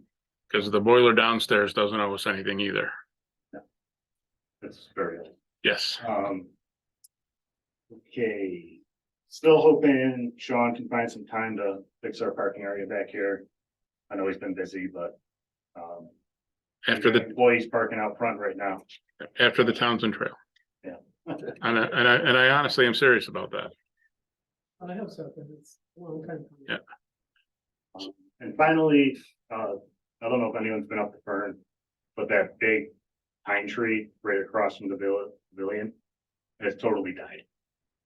Cause the boiler downstairs doesn't owe us anything either. It's very good. Yes. Okay, still hoping Sean can find some time to fix our parking area back here. I know he's been busy, but. After the, employees parking out front right now. after the Townsend Trail. Yeah. And I honestly am serious about that. I have something, it's a long time. Yeah. And finally, I don't know if anyone's been up to Fern, but that big pine tree right across from the pavilion has totally died.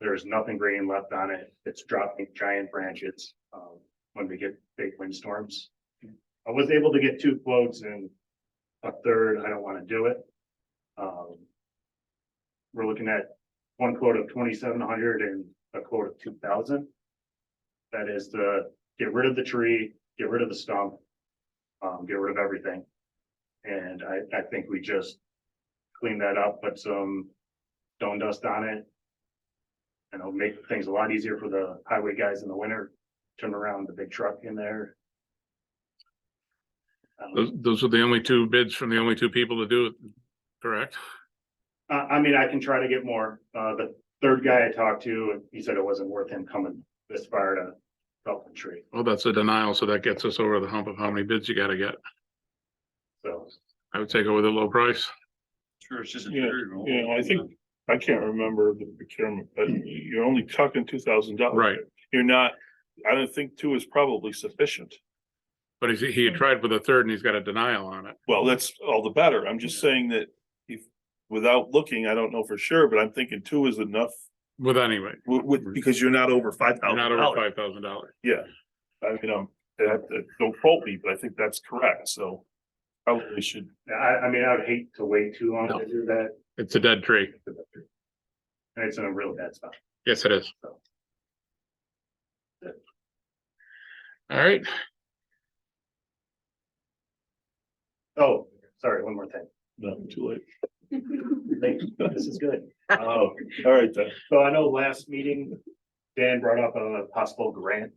There's nothing green left on it. It's dropping giant branches, when we get big windstorms. I was able to get 2 quotes and a third, I don't want to do it. We're looking at one quote of 2,700 and a quote of 2,000. That is to get rid of the tree, get rid of the stump, get rid of everything. And I think we just clean that up, put some stone dust on it. And it'll make things a lot easier for the highway guys in the winter, turn around the big truck in there. Those are the only 2 bids from the only 2 people to do it, correct? I mean, I can try to get more. The third guy I talked to, he said it wasn't worth him coming this far to help the tree. Well, that's a denial, so that gets us over the hump of how many bids you gotta get. So, I would take it with a low price. Sure, it's just a. Yeah, I think, I can't remember the procurement, but you're only talking $2,000. Right. You're not, I don't think 2 is probably sufficient. But he had tried with a third and he's got a denial on it. Well, that's all the better. I'm just saying that if, without looking, I don't know for sure, but I'm thinking 2 is enough With anyway, because you're not over $5,000. not over $5,000. Yeah, I mean, don't quote me, but I think that's correct, so probably should. I mean, I would hate to wait too long to do that. It's a dead tree. And it's in a real bad spot. Yes, it is. So. All right. Oh, sorry, one more thing. No, too late. This is good. Oh, all right then. So I know last meeting, Dan brought up a possible grant.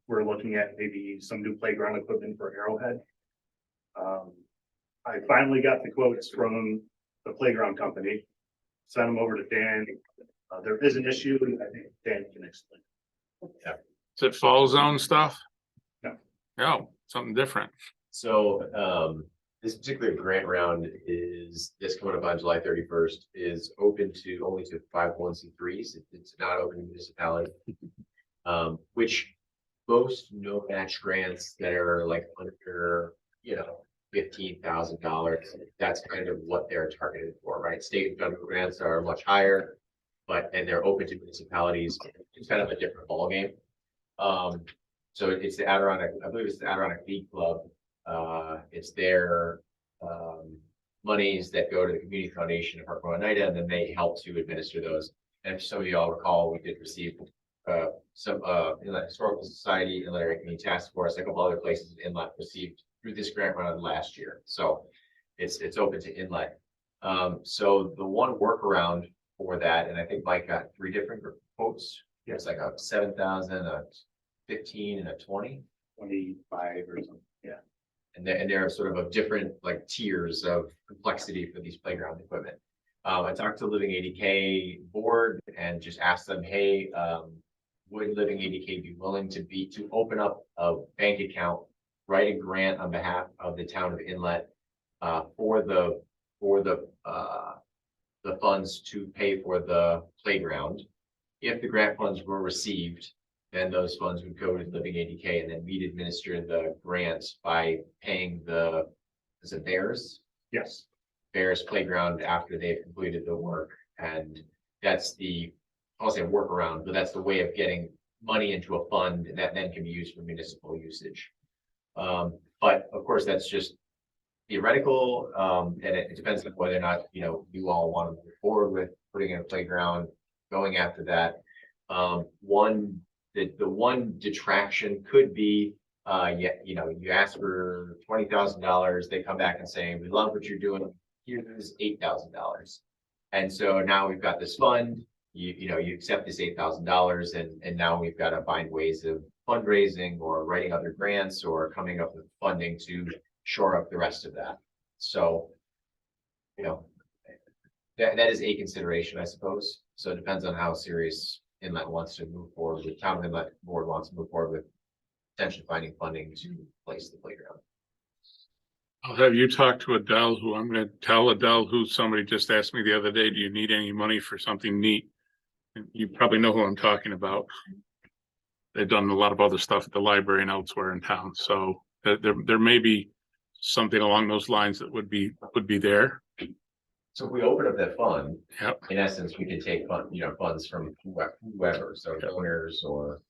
We're looking at maybe some new playground equipment for Arrowhead. I finally got the quotes from the playground company, sent them over to Dan. There is an issue, and I think Dan can explain. Is it fall zone stuff? No. No, something different. So, this particular grant round is, this coming up on July 31st, is open to only to 501c3s. It's not open to municipality. Which most no match grants that are like under, $15,000, that's kind of what they're targeted for, right? State and federal grants are much higher, and they're open to municipalities. It's kind of a different ballgame. So it's the Adirondack, I believe it's the Adirondack League Club. It's their monies that go to the Community Foundation of Park Oneida, and then they help to administer those. And if some of y'all recall, we did receive some Inlet Historical Society, Inlet Area Community Task Force, a couple other places in Inlet received through this grant round last year. So it's open to Inlet. So the one workaround for that, and I think Mike got 3 different quotes. It's like a 7,000, a 15, and a 20. 25 or something. Yeah. And there are sort of different like tiers of complexity for these playground equipment. I talked to Living 80K board and just asked them, hey, would Living 80K be willing to open up a bank account, write a grant on behalf of the town of Inlet for the funds to pay for the playground. If the grant funds were received, then those funds would go to Living 80K, and then we'd administer the grants by paying is it Bears? Yes. Bears playground after they've completed the work. And that's I'll say workaround, but that's the way of getting money into a fund that then can be used for municipal usage. But of course, that's just theoretical, and it depends on whether or not, you all want to move forward with putting in a playground, going after that. The one detraction could be, you ask for $20,000, they come back and say, we love what you're doing, here's $8,000. And so now we've got this fund, you accept this $8,000, and now we've got to find ways of fundraising or writing other grants or coming up with funding to shore up the rest of that. So, that is a consideration, I suppose. So it depends on how serious Inlet wants to move forward, the town Inlet board wants to move forward with potentially finding funding to place the playground. I'll have you talk to Adele, who I'm gonna tell Adele, who somebody just asked me the other day, do you need any money for something neat? And you probably know who I'm talking about. They've done a lot of other stuff at the library and elsewhere in town, so there may be something along those lines that would be there. So if we open up that fund, Yep. in essence, we can take funds from whoever, so donors or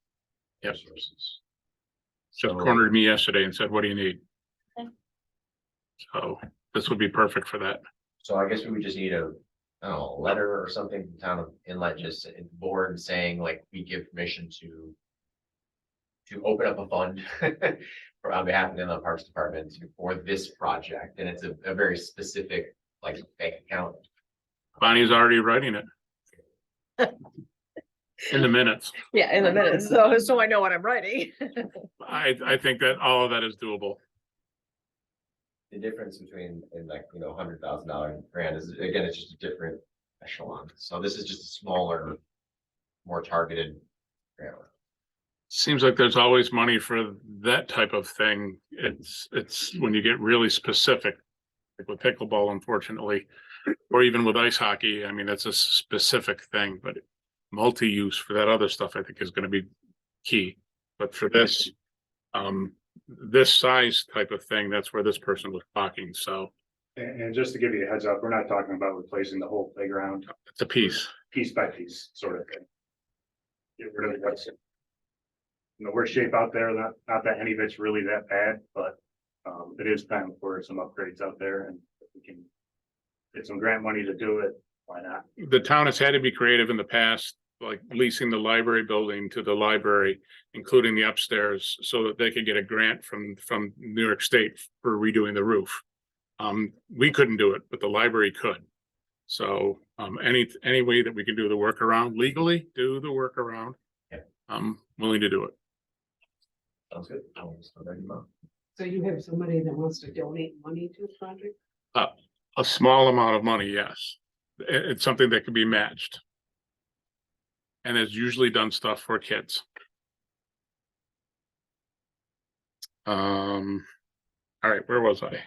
Yep. sources. Just So- cornered me yesterday and said, what do you need? Okay. So this would be perfect for that. So I guess we would just need a letter or something from the town of Inlet, just board saying like, we give permission to open up a fund on behalf of the Inlet Parks Department for this project. And it's a very specific like bank account. Bonnie's already writing it. In the minutes. Yeah, in the minutes, so I know what I'm writing. I think that all of that is doable. The difference between $100,000 grant is, again, it's just a different echelon. So this is just a smaller, more targeted grant. Seems like there's always money for that type of thing. It's when you get really specific, like with pickleball, unfortunately, or even with ice hockey. I mean, that's a specific thing, but multi-use for that other stuff, I think, is going to be key. But for this, this size type of thing, that's where this person was talking. So And just to give you a heads up, we're not talking about replacing the whole playground. it's a piece. piece by piece sort of thing. Get rid of what's in the worst shape out there, not that any of it's really that bad, but it is time for some upgrades out there, and if we can get some grant money to do it, why not? The town has had to be creative in the past, like leasing the library building to the library, including the upstairs, so that they could get a grant from New York State for redoing the roof. We couldn't do it, but the library could. So, any way that we can do the workaround legally, do the workaround. Yeah. I'm willing to do it. Sounds good. So you have somebody that wants to donate money to the project? A small amount of money, yes. It's something that can be matched. And it's usually done stuff for kids. All right, where was I?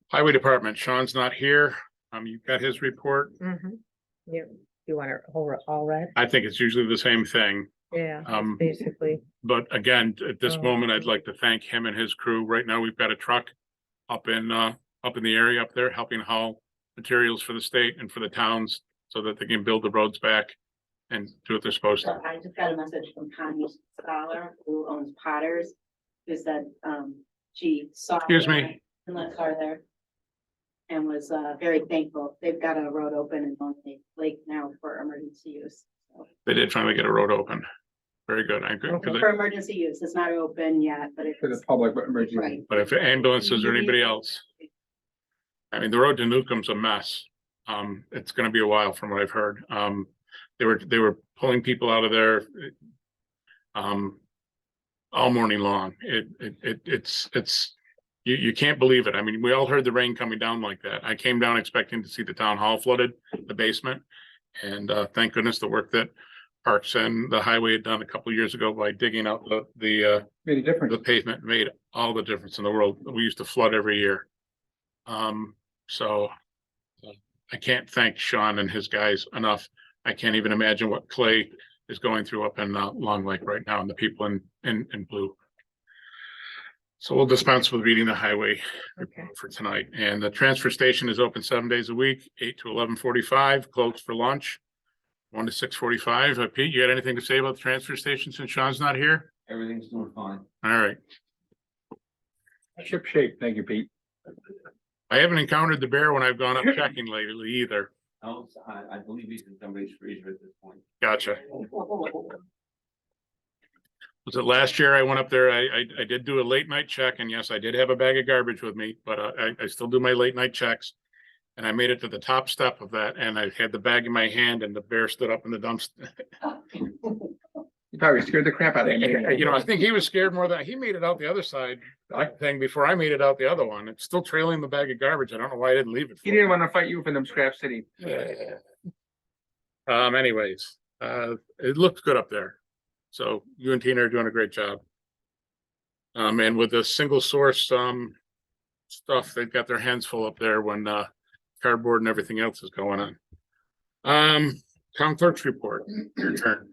Highway Department, Sean's not here. You got his report. Yeah, you want it all read? I think it's usually the same thing. Yeah, Um, basically. But again, at this Oh. moment, I'd like to thank him and his crew. Right now, we've got a truck up in the area up there, helping haul materials for the state and for the towns so that they can build the roads back and do what they're supposed to. So I just got a message from Connie Scholar, who owns Potters, who said, she saw. Excuse me. Inlet car there. And was, very thankful. They've got a road open in Lonely Lake now for emergency use. So, They did finally get a road open. Very good. I agree. for emergency use, it's not open yet, but it's. For the public, but emergency. Right. But if ambulances or anybody else, I mean, the road to Newcomb's a mess. It's gonna be a while from what I've heard. They were pulling people out of there. All morning long. It's you can't believe it. I mean, we all heard the rain coming down like that. I came down expecting to see the town hall flooded, the basement. And thank goodness the work that Parks and the highway had done a couple of years ago by digging out the Made a difference. the pavement made all the difference in the world. We used to flood every year. So I can't thank Sean and his guys enough. I can't even imagine what Clay is going through up in Long Lake right now and the people in blue. So we'll dispense with reading the highway Okay. for tonight. And the transfer station is open 7 days a week, 8 to 11:45, closed for lunch, 1 to 6:45. Pete, you got anything to say about the transfer station since Sean's not here? Everything's doing fine. All right. Ship shape. Thank you, Pete. I haven't encountered the bear when I've gone up checking lately either. No, I believe he's in somebody's freezer at this point. Gotcha. Was it last year I went up there? I did do a late night check, and yes, I did have a bag of garbage with me, but I still do my late night checks. And I made it to the top step of that, and I had the bag in my hand, and the bear stood up in the dumpster. You probably scared the crap out of him. You know, I think he was scared more than he made it out the other side. Thing before I made it out the other one. It's still trailing the bag of garbage. I don't know why I didn't leave it. He for didn't want to fight you for them scrap city. Anyways, it looks good up there. So you and Tina are doing a great job. And with the single source, stuff, they've got their hands full up there when, cardboard and everything else is going on. Town clerk's report, your turn.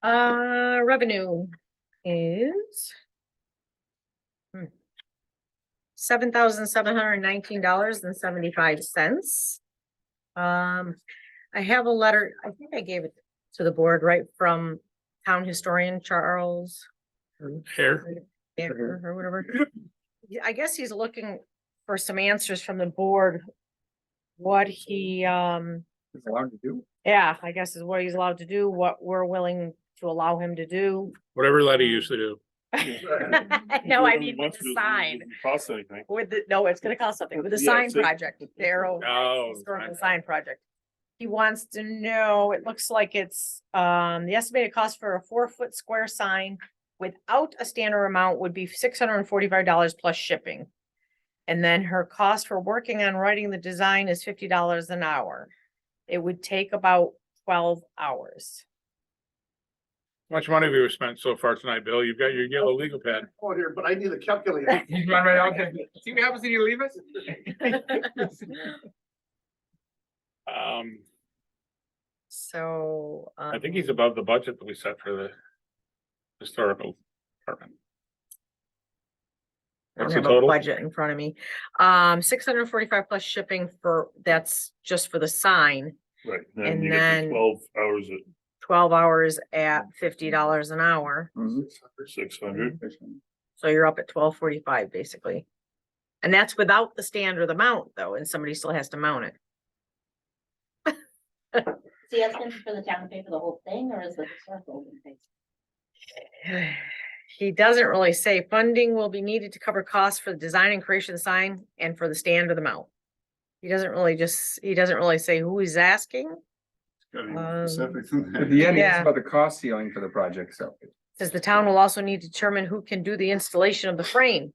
Revenue is $7,719.75. I have a letter, I think I gave it to the board, right, from town historian Charles Here, Baker or whatever. Yeah, I guess he's looking for some answers from the board. What he, It's allowed to do. yeah, I guess is what he's allowed to do, what we're willing to allow him to do. whatever Letty used to do. No, I Whatever he mean, with wants the to do, it sign, doesn't Cost anything. with the, no, it's gonna cost something, with the Yeah, sign see. project, the Arrow Oh, historical sign project. He wants to know, it looks like it's, the estimated cost for a 4-foot square sign without a standard amount would be $645 plus shipping. And then her cost for working on writing the design is $50 an hour. It would take about 12 hours. How much money have you spent so far tonight, Bill? You've got your yellow legal pad. Oh, here, but I need a calculator. He's run right out there. See what happens when you leave us? So. I think he's above the budget that we set for the historical department. I don't What's the have a total? budget in front of me. 645 plus shipping for, that's just for the sign. Right, And then you get then- the 12 hours at 12 hours at $50 an hour. Mhm. 600. So you're up at 12.45 basically. And that's without the stand or the mount though, and somebody still has to mount it. Is he asking for the town to pay for the whole thing, or is the historical gonna pay? He doesn't really say funding will be needed to cover costs for the design and creation of the sign and for the stand or the mount. He doesn't really say who he's asking. Gotta be Um, specific than At that. the end, it's Yeah. about the cost ceiling for the project, so. Says the town will also need to determine who can do the installation of the frame.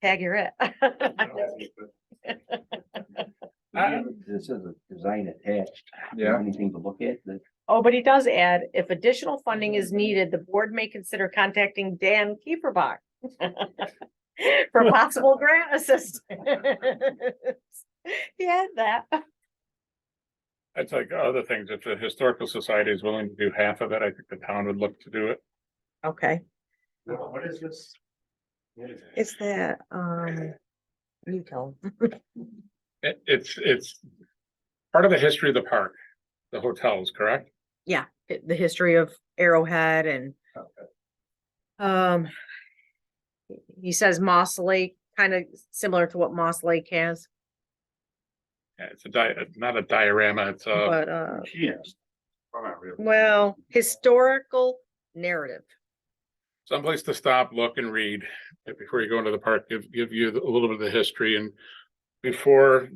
Tag, you're it. This is a design attached. Yeah. Anything to look at that. Oh, but he does add, if additional funding is needed, the board may consider contacting Dan Kieferbach for possible grant assistance. He had that. That's like other things. If the historical society is willing to do half of it, I think the town would look to do it. Okay, What is this? it's that, you tell 'em. It's part of the history of the park, the hotels, correct? Yeah, the history of Arrowhead and. He says Moss Lake, kind of similar to what Moss Lake has, Yeah, it's not a diorama, it's but, Yes. Well, not really. well, historical narrative. someplace to stop, look and read before you go into the park, give you a little bit of the history and before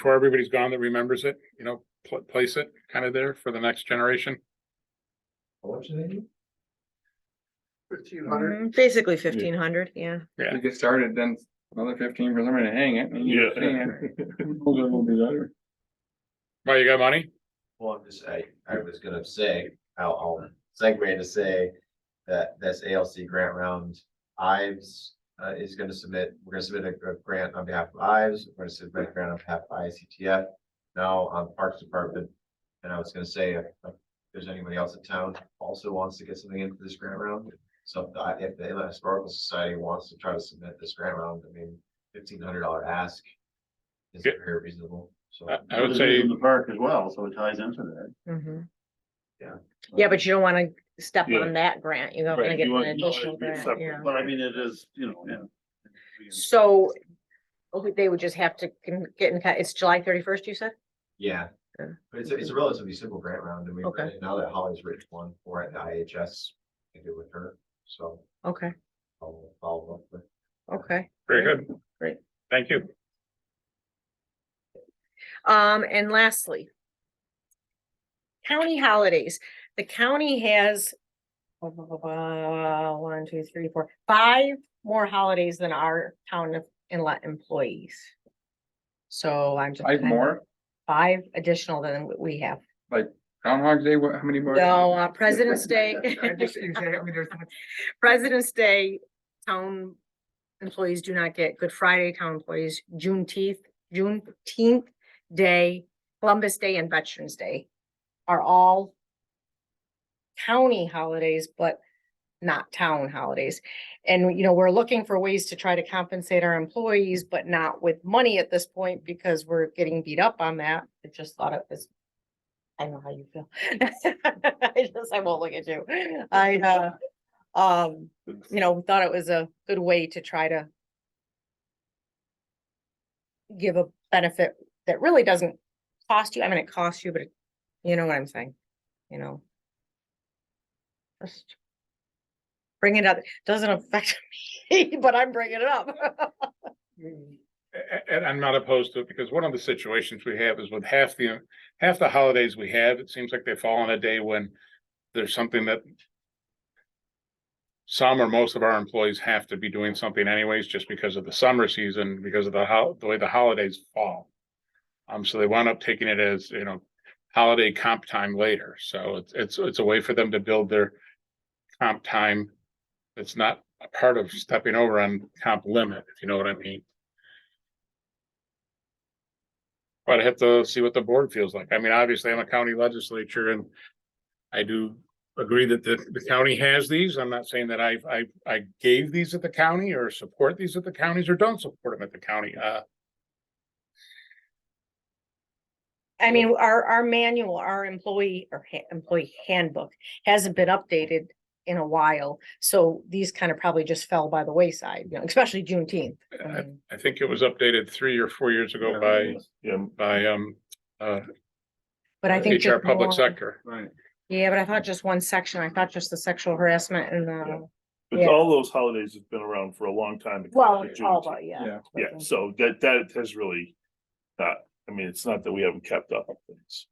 everybody's gone that remembers it, you know, place it kind of there for the next generation. How much do they need? 1,500. Basically 1,500, yeah. Yeah. You get started, then another 15 for somebody to hang it. and you Yeah. stand. Who knows what will be better. Well, you got money? Well, I'm just, I was gonna say, I'll segue to say that this ALC grant round, Ives is gonna submit, we're gonna submit a grant on behalf of Ives, we're gonna submit a grant on behalf of ICTF. Now on Parks Department, and I was gonna say, if there's anybody else in town also wants to get something in for this grant round. So if the Inlet Historical Society wants to try to submit this grant round, I mean, $1,500 ask is Yeah. very reasonable, so. I would It is say, in the park as well, so it ties into that. Mhm. Yeah. Yeah, but you don't want to step Yeah. on that grant. You're gonna Right, get you an want- no, additional it'd be grant, separate, yeah. But I mean, it is, yeah. So they would just have to get in, it's July 31st, you said? Yeah, Yeah. but it's a relatively simple grant round, and we, Okay. now that Holly's written one for it, the IHS, I do with her, so Okay, I'll follow up with. okay. very good. Great. Thank you. And lastly, county holidays. The county has 1, 2, 3, 4, 5 more holidays than our town of Inlet employees. So I'm just. 5 more, 5 additional than what we have. like Groundhog Day, how many more? No, President's Day. I just, you say, I mean, there's. President's Day, town employees do not get. Good Friday, town employees, Juneteenth Day, Columbus Day and Veterans Day are all county holidays, but not town holidays. And, you know, we're looking for ways to try to compensate our employees, but not with money at this point because we're getting beat up on that. I just thought it was, I know how you feel. I won't look at you. You know, thought it was a good way to try to give a benefit that really doesn't cost you. I mean, it costs you, but you know what I'm saying, you know. Just bring it up. Doesn't affect me, but I'm bringing it up. And I'm not opposed to it because one of the situations we have is with half the holidays we have, it seems like they fall on a day when there's something that some or most of our employees have to be doing something anyways, just because of the summer season, because of the way the holidays fall. So they wound up taking it as, you know, holiday comp time later. So it's a way for them to build their comp time. It's not a part of stepping over on comp limit, if you know what I mean. But I have to see what the board feels like. I mean, obviously, I'm a county legislature and I do agree that the county has these. I'm not saying that I gave these at the county or support these at the counties or don't support them at the county. I mean, our manual, our employee handbook hasn't been updated in a while. So these kind of probably just fell by the wayside, you know, especially Juneteenth. I think it was updated 3 or 4 years ago by, But I think HR just Public more- Sector. Right. Yeah, but I thought just one section. I thought just the sexual harassment and But Yeah. all those holidays have been around for a long time. well, Like all Juneteenth. about, yeah. Yeah, so that has really not, I mean, it's not that we haven't kept up on things.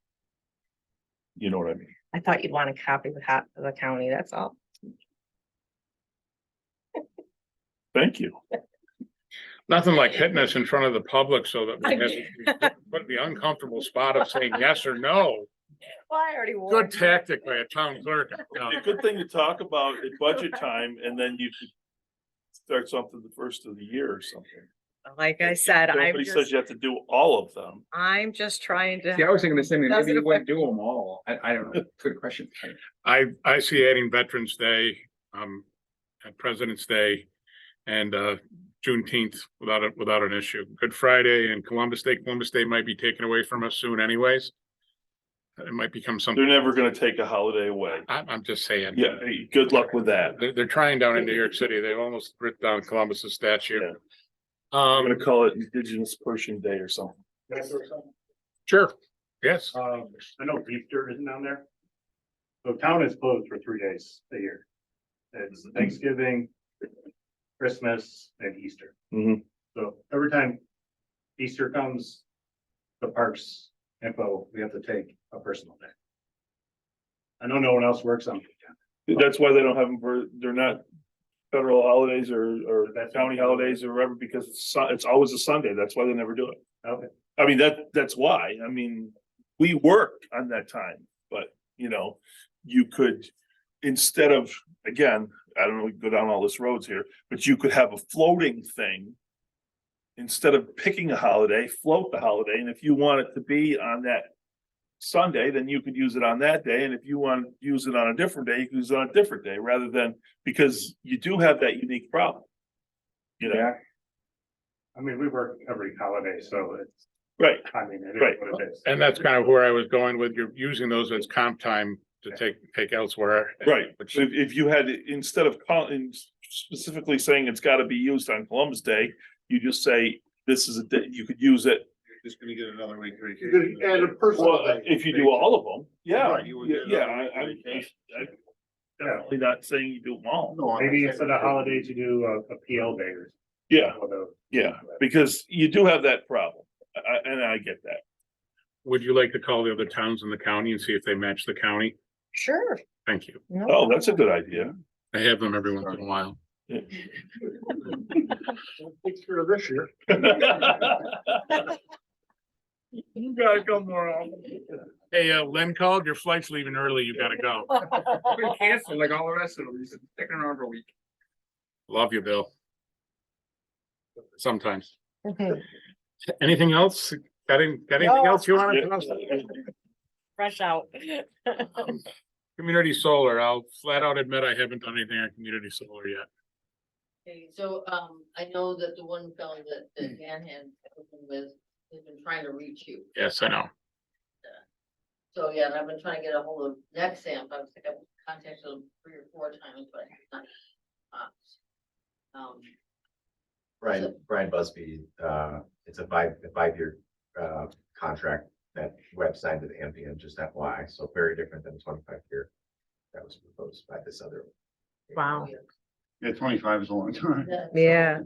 You know what I mean? I thought you'd want to copy the county, that's all. Thank you. Nothing like hitting us in front of the public so that we have put the uncomfortable spot of saying yes or no. Well, I already Good warned you. tactic by a town clerk. A good thing to talk about at budget time, and then you could start something the first of the year or something. Like I said, Nobody says you have to do all of them. I'm just trying See, I to, was thinking the same, thing. Does Maybe it you wouldn't do them all. I don't know. Good question. I see adding Veterans Day, and President's Day and, Juneteenth without an issue. Good Friday and Columbus Day might be taken away from us soon anyways. It might become something. They're never gonna take a holiday away. I'm just saying. Yeah, hey, good luck with that. They're trying down in New York City. They've almost ripped down Columbus's statue. Yeah. I'm gonna call it Indigenous Person Day or something. Sure, yes. I know Easter isn't down there. So town is closed for 3 days a year. It's Thanksgiving, Christmas, and Easter. Mhm. So every time Easter comes, the parks info, we have to take a personal day. I know no one else works on weekend. That's why they don't have them they're not federal holidays or county holidays or whatever, because it's always a Sunday. That's why they never do it. Okay. I mean, that's why. I mean, we work on that time, but you know, you could, instead of, again, I don't know, we can go down all this roads here, but you could have a floating thing. Instead of picking a holiday, float the holiday, and if you want it to be on that Sunday, then you could use it on that day, and if you want to use it on a different day, you can use it on a different day, rather than, because you do have that unique problem. You know, I mean, we work every holiday, so it's, right, I mean, it Right. is what it is. And that's kind of where I was going with, you're using those as comp time to take elsewhere. right. Which, If you had, instead of calling, specifically saying it's gotta be used on Columbus Day, you just say, this is a day, you could use it. Just gonna get another week. And a personal Well, day. if you do all of them, yeah, Right, you would get yeah, another I'm vacation. definitely not saying you do them all. Maybe instead of holidays, you do a PL day or. Yeah, something. yeah, because you do have that problem, and I get that. would you like to call the other towns in the county and see if they match the county? sure. Thank you. No Oh, that's a problem. good idea. I have them every once in a while. Picture of this year. You gotta come more often. Hey, Len called, your flight's leaving early, you gotta go. We canceled like all the rest of them. He's sticking around for a week. Love you, Bill. Sometimes. Anything else? Got anything No. else you want to? Fresh out. Community solar, I'll flat out admit I haven't done anything on community solar yet. Okay, so, I know that the one fellow that Dan had spoken with has been trying to reach you. Yes, I know. So, yeah, and I've been trying to get a hold of Nexamp. I think I've contacted them 3 or 4 times, but it's not. Brian Busby, it's a 5-year contract that web signed with Ampian, just FY, so very different than the 25-year that was proposed by this other. Wow. Yeah, 25 is a long time. Yeah.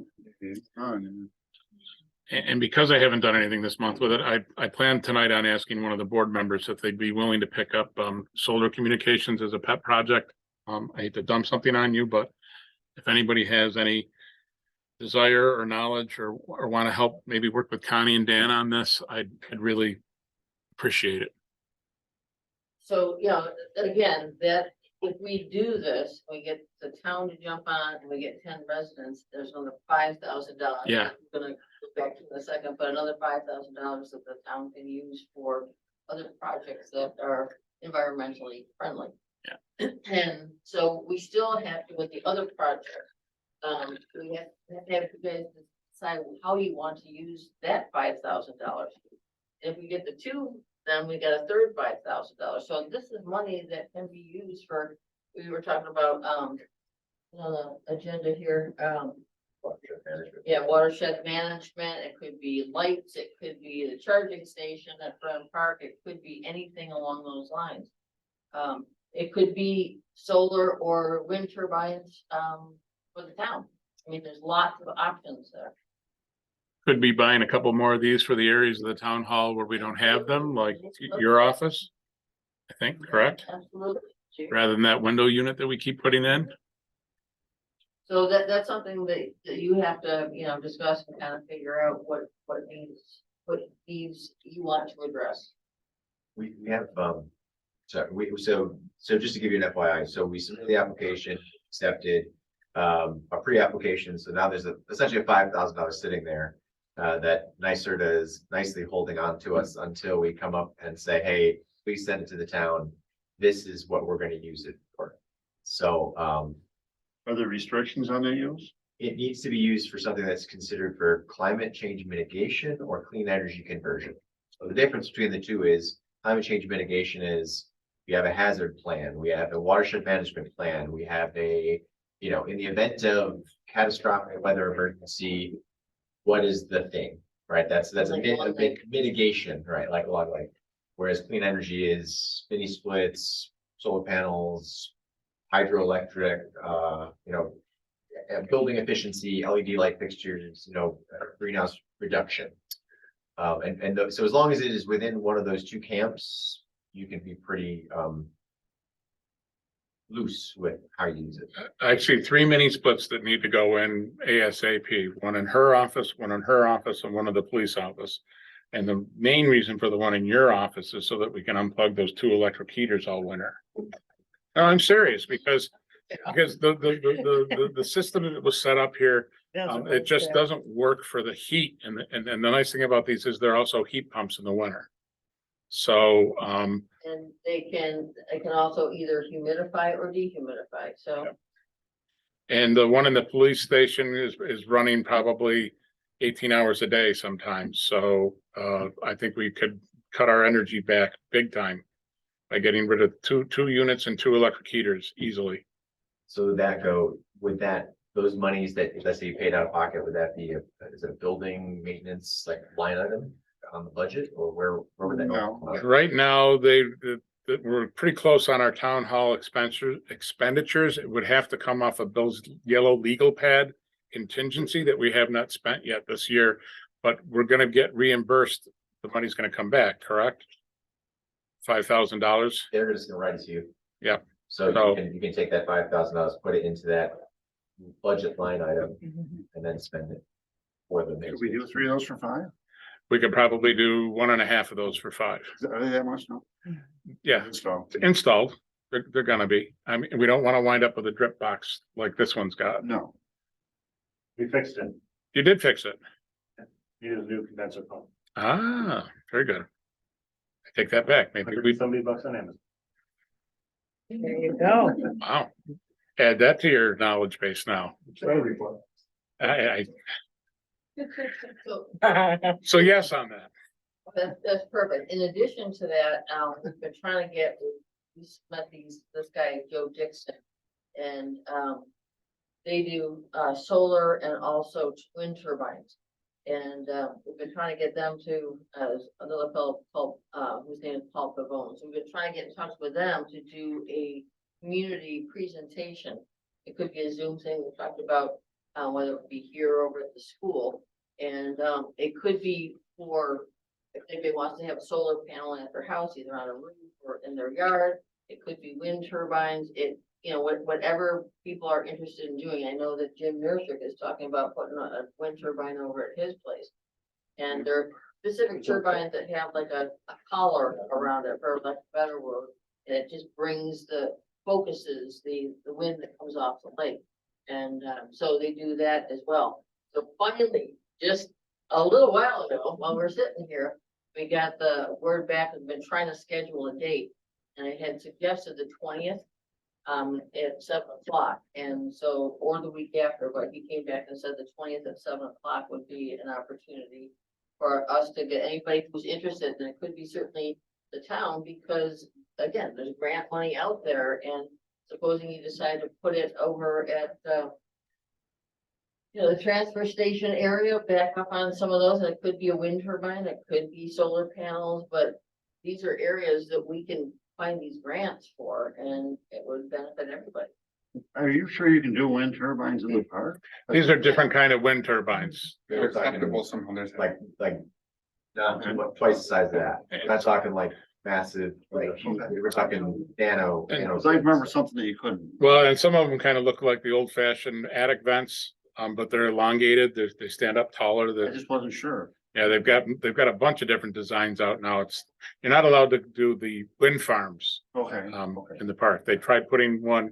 And because I haven't done anything this month with it, I plan tonight on asking one of the board members if they'd be willing to pick up solar communications as a pet project. I hate to dump something on you, but if anybody has any desire or knowledge or want to help, maybe work with Connie and Dan on this, I'd really appreciate it. So, yeah, again, that if we do this, we get the town to jump on and we get 10 residents, there's another $5,000. Yeah. I'm gonna go back to in a second, but another $5,000 that the town can use for other projects that are environmentally friendly. Yeah. And so we still have to, with the other project, we have to have you guys decide how you want to use that $5,000. If we get the 2 then we got a third $5,000. So this is money that can be used for, we were talking about, on the agenda here, yeah, watershed management, it could be lights, it could be the charging station at Brown Park, it could be anything along those lines. It could be solar or wind turbines, for the town. I mean, there's lots of options there. Could be buying a couple more of these for the areas of the town hall where we don't have them, like your office. I think, correct? Absolutely. Rather than that window unit that we keep putting in. So that's something that you have to, discuss and kind of figure out what needs you want to address. We have, so just to give you an FYI, so we submitted the application, accepted, a pre-application, so now there's essentially a $5,000 sitting there. That NYSERDA is nicely holding on to us until we come up and say, hey, please send it to the town. This is what we're gonna use it for. So, Are there restrictions on their use? it needs to be used for something that's considered for climate change mitigation or clean energy conversion. So the difference between the two is climate change mitigation is we have a hazard plan, we have a watershed management plan, we have a, in the event of catastrophic weather emergency, what is the thing, right? That's a big mitigation, right? Like a lot of whereas clean energy is mini splits, solar panels, hydroelectric, building efficiency, LED light fixtures, greenhouse reduction. So as long as it is within one of those two camps, you can be pretty loose with how you use it. I see 3 mini splits that need to go in ASAP, one in her office, one in her office, and one in the police office. And the main reason for the one in your office is so that we can unplug those 2 electric heaters all winter. No, I'm serious, because the system that was set up here, it just doesn't work for the heat. And the nice thing about these is they're also heat pumps in the winter. So, And they can also either humidify or dehumidify, so. and the one in the police station is running probably 18 hours a day sometimes. So, I think we could cut our energy back big time by getting rid of two units and 2 electric heaters easily. So would those monies that, let's say you paid out of pocket, would that be is it a building maintenance line item on the budget, or where would that go? Right now, we're pretty close on our town hall expenditures. It would have to come off of Bill's yellow legal pad contingency that we have not spent yet this year, but we're gonna get reimbursed. The money's gonna come back, correct? $5,000. They're just gonna write it to you. Yeah. So you can take that $5,000, put it into that budget line item, and then spend it for the next. Could we do 3 of those for 5? We could probably do 1.5 of those for 5. Are they that much? No. Yeah, Install. installed. They're gonna be. I mean, we don't want to wind up with a drip box like this one's got. No. We fixed it. You did fix it. Needed a new condenser pump. Ah, very good. I take that back. Maybe we, $170 on Amazon. There you go. wow. Add that to your knowledge base now. So yes on that. That's perfect. In addition to that, we've been trying to we met this guy, Joe Dixon, and, they do, solar and also wind turbines. And, we've been trying to get them to, another fellow called, whose name is Paul Pavone. So we've been trying to get in touch with them to do a community presentation. It could be a Zoom thing. We talked about, whether it be here over at the school. And, it could be for, if anybody wants to have a solar panel at their house, either on a roof or in their yard. It could be wind turbines. Whatever people are interested in doing. I know that Jim Nursick is talking about putting a wind turbine over at his place. And there are specific turbines that have like a collar around it, for like a better word. And it just focuses the wind that comes off the lake. And so they do that as well. So finally, just a little while ago, while we're sitting here, we got the word back. We've been trying to schedule a date. And I had suggested the 20th. At 7 o'clock, and so, or the week after, but he came back and said the 20th at 7 o'clock would be an opportunity for us to get anybody who's interested, and it could be certainly the town because, again, there's grant money out there and supposing you decide to put it over at, you know, the transfer station area, back up on some of those, and it could be a wind turbine, it could be solar panels, but these are areas that we can find these grants for, and it would benefit everybody. Are you sure you can do wind turbines in the park? These are different kind of wind turbines. They're acceptable somehow, there's. like, not twice the size of that. We're not talking like massive, we're talking nano. Cause I remember something that you couldn't. Well, and some of them kind of look like the old fashioned attic vents, but they're elongated. They stand up taller. I They're, just wasn't sure. yeah, they've got a bunch of different designs out now. You're not allowed to do the wind farms, Okay. in the park. They tried putting one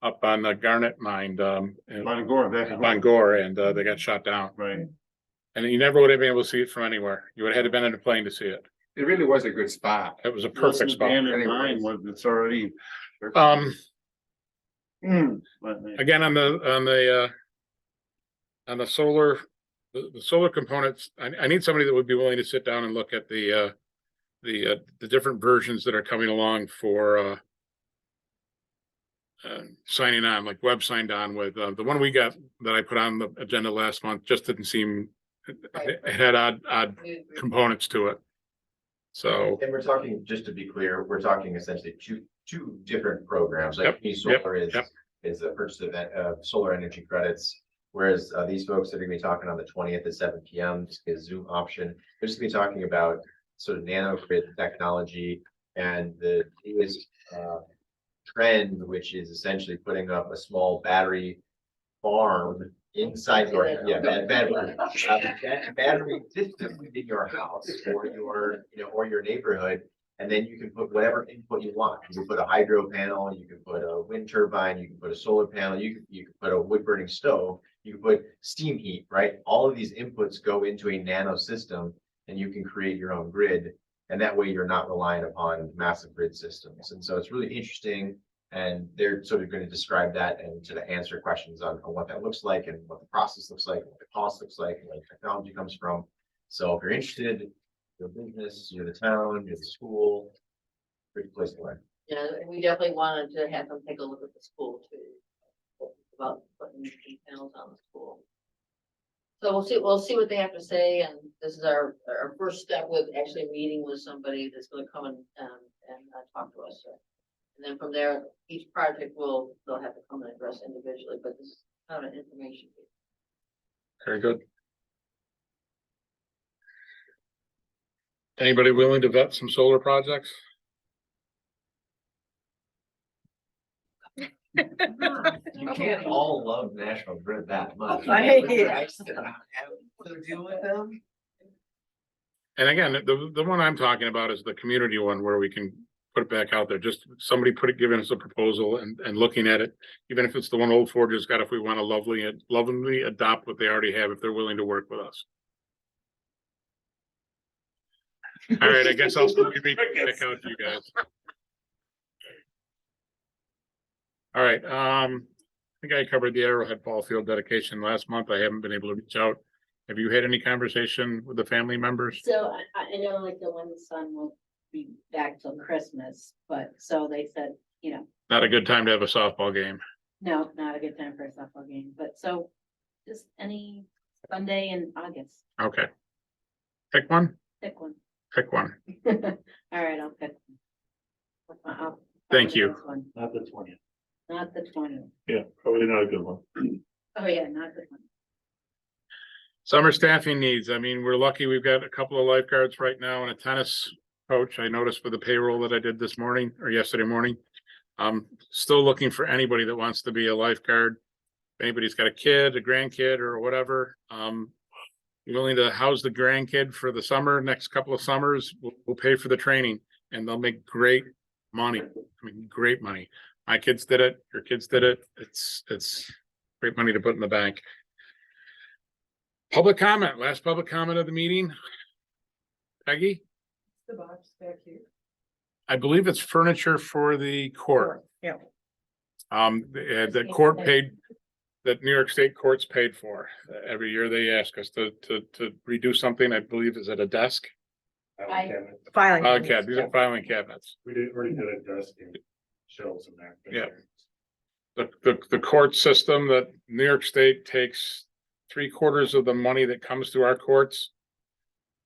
up on the Garnet Mine, in Bangor, back in Bangor, and, they got shot down. Right. And you never would have been able to see it from anywhere. You would have had to been in a plane to see it. It really was a good spot. It was a perfect spot. And in Anyways. mine was, it's already. Again, on the solar, the solar components, I need somebody that would be willing to sit down and look at the different versions that are coming along for, signing on, like Web signed on with, the one we got that I put on the agenda last month just didn't seem, it had odd We agree. components to it. So, And we're talking, just to be clear, we're talking essentially two different programs, like Yep, Solar yep. is the purchase of solar energy credits. Whereas these folks that are gonna be talking on the 20th at 7 PM, just a Zoom option, they're just gonna be talking about sort of nano grid technology and the newest trend, which is essentially putting up a small battery farm inside your, battery system within your house or your, or your neighborhood. And then you can put whatever input you want. You can put a hydro panel, you can put a wind turbine, you can put a solar panel, you can put a wood burning stove, you can put steam heat, right? All of these inputs go into a nano system and you can create your own grid. And that way you're not reliant upon massive grid systems. And so it's really interesting. And they're sort of going to describe that and to answer questions on what that looks like and what the process looks like, what the cost looks like, and where the technology comes from. So if you're interested, your business, you're the town, you're the school, great place to learn. Yeah, and we definitely wanted to have them take a look at the school too. About putting these panels on the school. So we'll see what they have to say, and this is our first step with actually meeting with somebody that's gonna come and talk to us. And then from there, each project they'll have to come and address individually, but this is kind of an information. very good. Anybody willing to vet some solar projects? You can't all love National Grid that much. I hate it. Have to deal with them. And again, the one I'm talking about is the community one where we can put it back out there. Just somebody giving us a proposal and looking at it, even if it's the one Old Forge has got, if we want to lovingly adopt what they already have, if they're willing to work with us. All right, I guess I'll still be back out to you guys. All right, I think I covered the Arrowhead Ball Field dedication last month. I haven't been able to reach out. Have you had any conversation with the family members? So I know like the one son won't be back till Christmas, but so they said, Not a good time to have a softball game. no, not a good time for a softball game, but so just any Sunday in August, Okay. Pick one, pick one. pick one. All right, I'll pick. One. Thank you. This one, Not the 20th. not the 20. Yeah, probably not a good one. Oh, yeah, not the 20. Summer staffing needs. I mean, we're lucky. We've got a couple of lifeguards right now and a tennis coach. I noticed for the payroll that I did this morning or yesterday morning. I'm still looking for anybody that wants to be a lifeguard. If anybody's got a kid, a grandkid or whatever, willing to house the grandkid for the summer, next couple of summers, we'll pay for the training and they'll make great money. I mean, great money. My kids did it, your kids did it. It's great money to put in the bank. Public comment, last public comment of the meeting. Peggy, The box back here. I believe it's furniture for the court. Yeah. The court paid, that New York State courts paid for. Every year they ask us to redo something, I believe, is it a desk? Filing. Okay, these are filing cabinets. Already did address the shelves and that. Yeah. The court system that New York State takes 3/4 of the money that comes through our courts.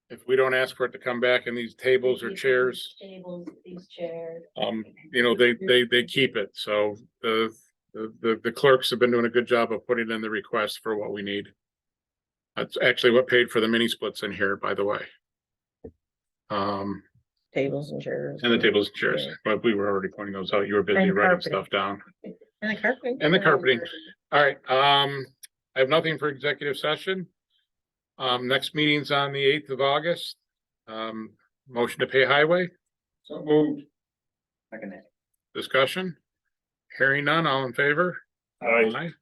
If we don't ask for it to come back in these tables or chairs, Tables, these chairs. they keep it. So the clerks have been doing a good job of putting in the request for what we need. That's actually what paid for the mini splits in here, by the way. Tables and chairs. And the tables and chairs, Yeah. but we were already pointing those out. You were busy And writing carpeting. stuff down. And the carpeting. And the carpeting. All right, I have nothing for executive session. Next meeting's on the 8th of August. Motion to pay highway, So moved. Second. discussion. Hearing none, all in favor? Aye.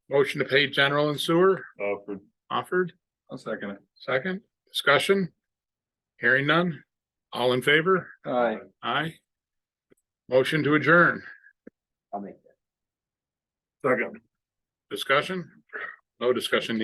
Motion to pay general and sewer, Offered. offered, I'll second it. second, discussion. Hearing none, all in favor? Aye. Aye. Motion to adjourn, I'll make that. Second. discussion? No discussion